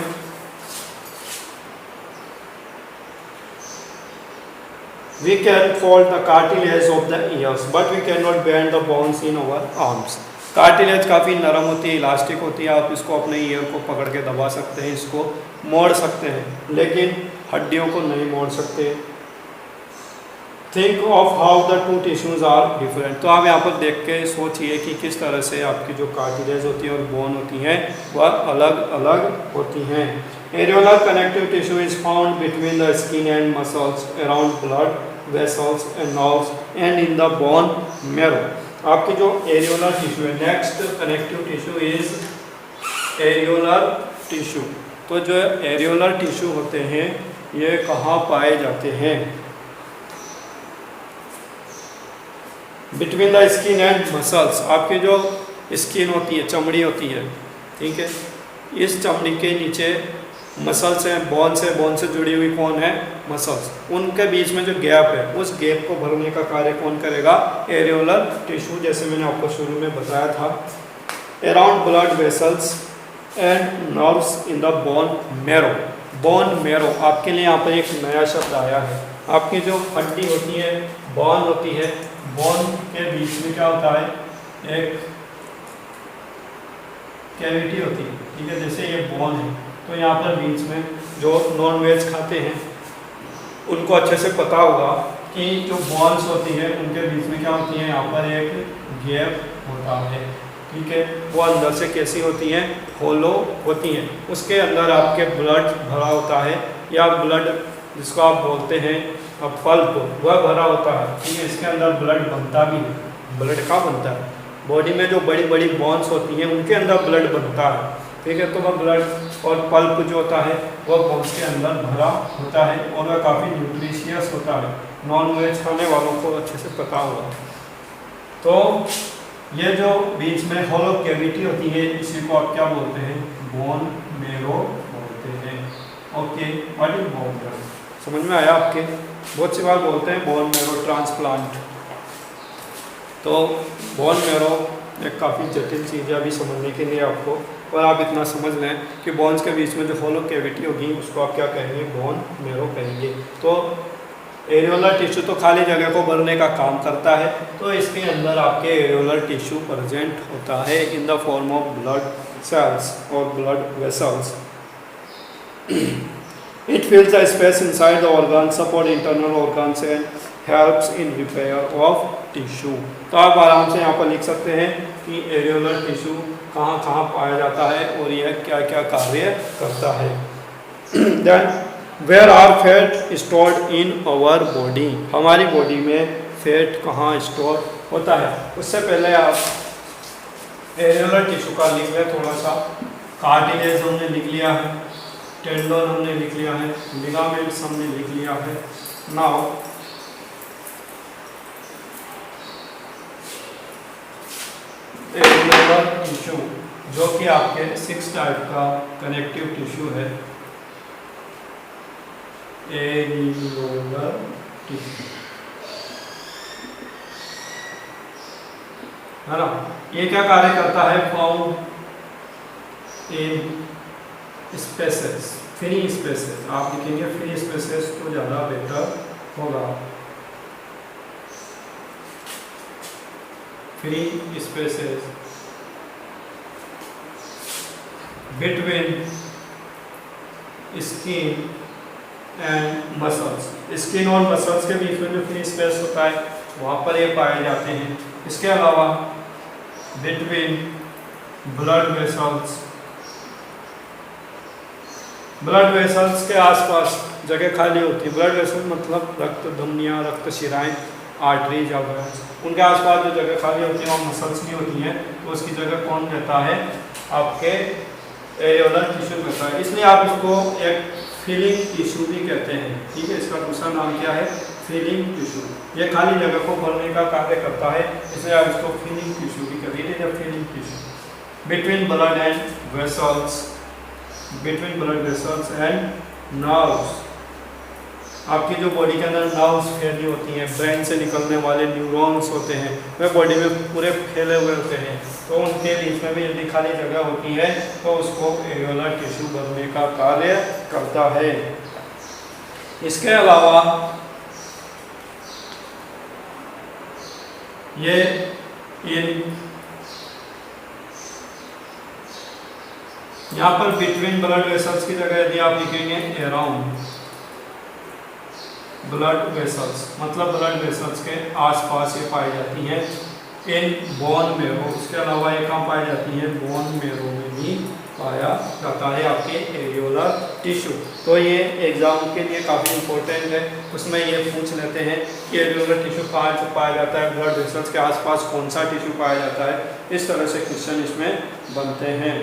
we can fold the cartilage of the ears but we cannot bend the bones in our arms। Cartilage काफ़ी नरम होती है, इलास्टिक होती है, आप इसको अपने ईयर को पकड़ के दबा सकते हैं, इसको मोड़ सकते हैं, लेकिन हड्डियों को नहीं मोड़ सकते। Think of how the two tissues are different. तो आप यहाँ पर देख के सोचिए कि किस तरह से आपकी जो कार्टिलेज होती है और बोन होती हैं वह अलग अलग होती हैं। Areolar connective tissue is found between the skin and muscles around blood vessels and nerves and in the bone marrow. आपकी जो एरियोलर टिश्यू है, next connective tissue is areolar tissue. तो जो एरियोलर टिश्यू होते हैं ये कहाँ पाए जाते हैं, between the skin and muscles. आपकी जो स्किन होती है, चमड़ी होती है, ठीक है, इस चमड़ी के नीचे मसल्स हैं, बोन से जुड़ी हुई कौन है, मसल्स, उनके बीच में जो गैप है उस गैप को भरने का कार्य कौन करेगा, एरियोलर टिश्यू, जैसे मैंने आपको शुरू में बताया था। Around blood vessels and nerves in the bone marrow. Bone marrow आपके लिए यहाँ पर एक नया शब्द आया है। आपकी जो हड्डी होती है, बोन होती है, बोन के बीच में क्या होता है, एक कैविटी होती है, ठीक है, जैसे ये बोन है, तो यहाँ पर बीच में जो नॉन वेज खाते हैं उनको अच्छे से पता होगा कि जो बोन्स होती है उनके बीच में क्या होती है, यहाँ पर एक गैप होता है, ठीक है, वो अंदर से कैसी होती हैं, होलो होती हैं, उसके अंदर आपके ब्लड भरा होता है, या ब्लड जिसको आप बोलते हैं पल्प, वह भरा होता है, ठीक है, इसके अंदर ब्लड बनता भी है। ब्लड का बनता है, बॉडी में जो बड़ी बड़ी बोन्स होती हैं उनके अंदर ब्लड बनता है, ठीक है, तो वह ब्लड और पल्प जो होता है वह बोन्स के अंदर भरा होता है और वह काफ़ी न्यूट्रिशियस होता है। नॉन वेज खाने वालों को अच्छे से पता होगा। तो ये जो बीच में होलो कैविटी होती है इसी को आप क्या बोलते हैं, बोन मैरो बोलते हैं। Okay, what is bone marrow, समझ में आया आपके? बहुत सी बार बोलते हैं बोन मैरो ट्रांसप्लांट। तो बोन मैरो एक काफ़ी जटिल चीज़ है अभी समझने के लिए आपको, और आप इतना समझ लें कि बोन्स के बीच में जो होलो कैविटी होगी उसको आप क्या कहेंगे, बोन मैरो कहेंगे। तो एरियोलर टिश्यू तो खाली जगह को भरने का काम करता है, तो इसके अंदर आपके एरियोलर टिश्यू प्रेजेंट होता है in the form of blood cells और blood vessels. It fills the space inside the organ, support internal organs and helps in repair of tissue. तो आप आराम से यहाँ पर लिख सकते हैं कि एरियोलर टिश्यू कहाँ कहाँ पाया जाता है और यह क्या क्या कार्य करता है। Then where are fat stored in our body, हमारी बॉडी में फैट कहाँ स्टोर होता है। उससे पहले आप एरियोलर टिश्यू का लिख लें थोड़ा सा। कार्टिलेज हमने लिख लिया है, टेंडन हमने लिख लिया है, लिगामेंट्स हमने लिख लिया है। नाउ एरियोलर टिश्यू जो कि आपके 6 टाइप का कनेक्टिव टिश्यू है, एरियोलर टिश्यू है ना। ये क्या कार्य करता है, found in spaces, free spaces, आप लिखेंगे फ्री स्पेसेस तो ज़्यादा बेटर होगा। Free spaces between skin and muscles, skin और मसल्स के बीच में जो फ्री स्पेस होता है वहाँ पर ये पाए जाते हैं। इसके अलावा between blood vessels, blood vessels के आसपास जगह खाली होती है। ब्लड वेसल मतलब रक्त धमनियाँ, रक्त शिराएं, आर्टरीज और वेन्स, उनके आसपास जो जगह खाली होती है वहाँ मसल्स नहीं होती हैं, तो उसकी जगह कौन रहता है? आपके एरियोलर टिश्यू रहता है। इसलिए आप इसको एक फीलिंग टिश्यू भी कहते हैं। ठीक है, इसका दूसरा नाम क्या है? Feeling tissue. ये खाली जगह को भरने का कार्य करता है, इसलिए आप इसको फीलिंग टिश्यू भी कहते हैं। Feeling tissue between blood and vessels, between blood vessels and nerves. आपकी जो बॉडी के अंदर नर्व्स फैली होती हैं, ब्रेन से निकलने वाले न्यूरॉन्स होते हैं, वे बॉडी में पूरे फैले हुए होते हैं, तो उनके बीच में भी यदि खाली जगह होती है तो उसको एरियोलर टिश्यू भरने का कार्य करता है। इसके अलावा ये यहाँ पर बिटवीन ब्लड वेसल्स की जगह यदि आप लिखेंगे अराउंड ब्लड वेसल्स, मतलब ब्लड वेसल्स के आसपास ये पाई जाती हैं इन बोन मेरो। इसके अलावा ये कहाँ पाई जाती है? बोन मेरो में भी पाया जाता है आपके एरियोलर टिश्यू। तो ये एग्जाम के लिए काफ़ी इंपॉर्टेंट है, उसमें ये पूछ लेते हैं कि एरियोलर टिश्यू कहाँ पाया जाता है, ब्लड वेसल्स के आसपास कौन सा टिश्यू पाया जाता है। इस तरह से क्वेश्चन इसमें बनते हैं।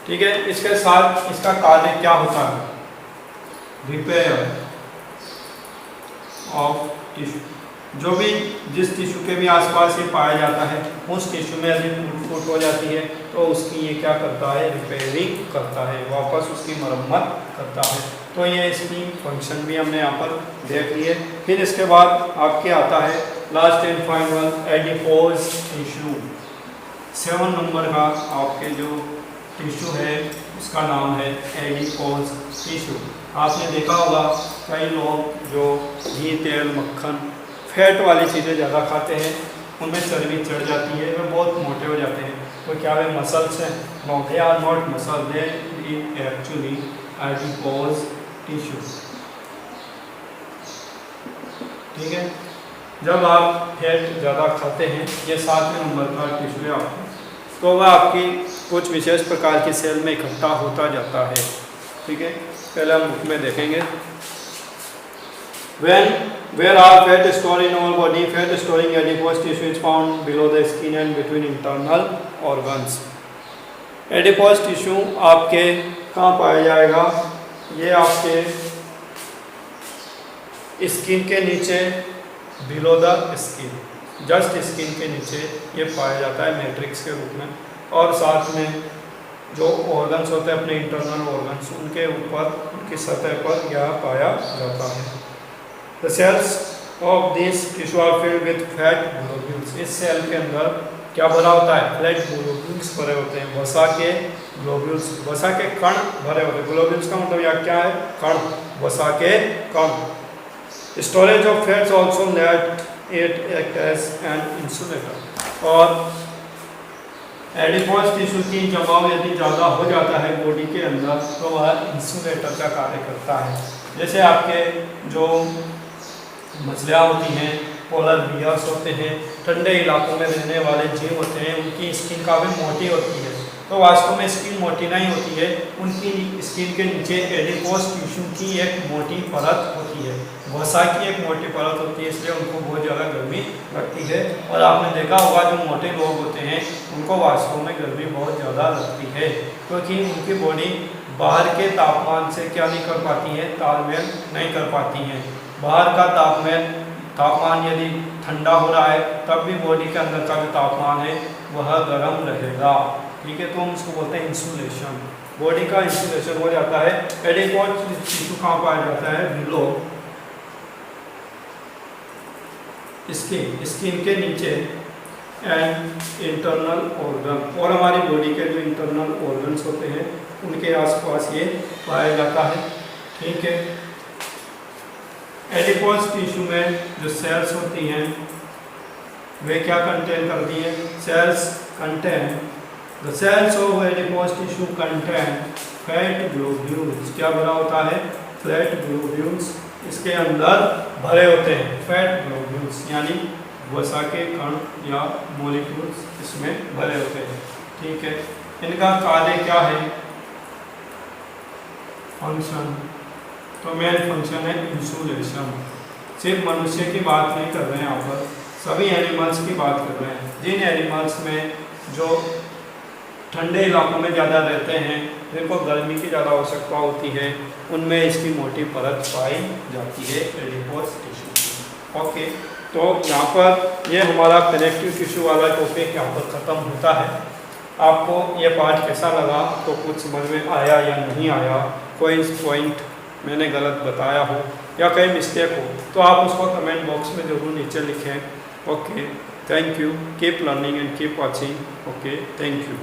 ठीक है, इसके साथ इसका कार्य क्या होता है? Repair of tissue. जो भी जिस टिश्यू के भी आसपास ये पाया जाता है, उस टिश्यू में यदि टूट फूट हो जाती है तो उसकी ये क्या करता है? रिपेयरिंग करता है, वापस उसकी मरम्मत करता है। तो ये इसकी फंक्शन भी हमने यहाँ पर देख लिए। फिर इसके बाद आपके आता है last and final adipose tissue. 7 number का आपके जो टिश्यू है उसका नाम है एडिपोज टिश्यू। आपने देखा होगा कई लोग जो घी, तेल, मक्खन, फैट वाली चीज़ें ज़्यादा खाते हैं, उनमें चर्बी चढ़ जाती है, वे बहुत मोटे हो जाते हैं। तो क्या वे मसल्स हैं? No, they are not muscle, they actually adipose tissue. ठीक है, जब आप फैट ज़्यादा खाते हैं, ये 7वें नंबर का टिश्यू है आपको, तो वह आपकी कुछ विशेष प्रकार की सेल में इकट्ठा होता जाता है। ठीक है, पहले हम बुक में देखेंगे। Where are fat stored in our body? Fat storing adipose tissue is found below the skin and between internal organs. Adipose tissue आपके कहाँ पाया जाएगा? ये आपके स्किन के नीचे, below the skin, just skin के नीचे ये पाया जाता है मैट्रिक्स के रूप में, और साथ में जो ऑर्गन्स होते हैं अपने इंटरनल ऑर्गन्स, उनके ऊपर, उनकी सतह पर यह पाया जाता है। The cells of this tissue are filled with fat globules. इस सेल के अंदर क्या भरा होता है? फ्लैट ग्लोब्यूल्स भरे होते हैं, वसा के ग्लोब्यूल्स, वसा के कण भरे होते हैं। ग्लोब्यूल्स का मतलब यहाँ क्या है? कण, वसा के कण। Storage of fats also let it act as an insulator. और एडिपोज टिश्यू की जमाव यदि ज़्यादा हो जाता है बॉडी के अंदर तो वह इंसुलेटर का कार्य करता है। जैसे आपके जो मछलियाँ होती हैं, पोलर बियर्स होते हैं, ठंडे इलाकों में रहने वाले जीव होते हैं, उनकी स्किन काफ़ी मोटी होती है, तो वास्तव में स्किन मोटी नहीं होती है, उनकी स्किन के नीचे एडिपोज टिश्यू की एक मोटी परत होती है, वसा की एक मोटी परत होती है, इसलिए उनको बहुत ज़्यादा गर्मी लगती है। और आपने देखा होगा जो मोटे लोग होते हैं उनको वास्तव में गर्मी बहुत ज़्यादा लगती है, क्योंकि उनकी बॉडी बाहर के तापमान से क्या नहीं कर पाती है? तालमेल नहीं कर पाती हैं। बाहर का तापमान यदि ठंडा हो रहा है तब भी बॉडी के अंदर का जो तापमान है वह गर्म रहेगा। ठीक है, तो हम इसको बोलते हैं इंसुलेशन, बॉडी का इंसुलेशन हो जाता है। एडिपोज टिश्यू कहाँ पाया जाता है? बिलो स्किन के नीचे एंड इंटरनल ऑर्गन, और हमारी बॉडी के जो इंटरनल ऑर्गन्स होते हैं उनके आसपास ये पाया जाता है। ठीक है, एडिपोज टिश्यू में जो सेल्स होती हैं वे क्या कंटेन करती हैं? Cells contain, the cells of adipose tissue contain fat globules. क्या भरा होता है? फैट ग्लोब्यूल्स इसके अंदर भरे होते हैं, फैट ग्लोब्यूल्स यानी वसा के कण या मॉलिक्यूल्स इसमें भरे होते हैं। ठीक है, इनका कार्य क्या है? फंक्शन, तो मेन फंक्शन है इंसुलेशन। सिर्फ मनुष्य की बात नहीं कर रहे हैं यहाँ पर, सभी एनिमल्स की बात कर रहे हैं। जिन एनिमल्स में जो ठंडे इलाकों में ज़्यादा रहते हैं, जिनको गर्मी की ज़्यादा आवश्यकता होती है, उनमें इसकी मोटी परत पाई जाती है एडिपोज टिश्यू की। ओके, तो यहाँ पर ये हमारा कनेक्टिव टिश्यू वाला टॉपिक यहाँ पर ख़त्म होता है। आपको ये पार्ट कैसा लगा, तो कुछ समझ में आया या नहीं आया, कोई पॉइंट मैंने गलत बताया हो या कहीं मिस्टेक हो, तो आप उसको कमेंट बॉक्स में ज़रूर नीचे लिखें। Okay, thank you, keep learning and keep watching. Okay, thank you.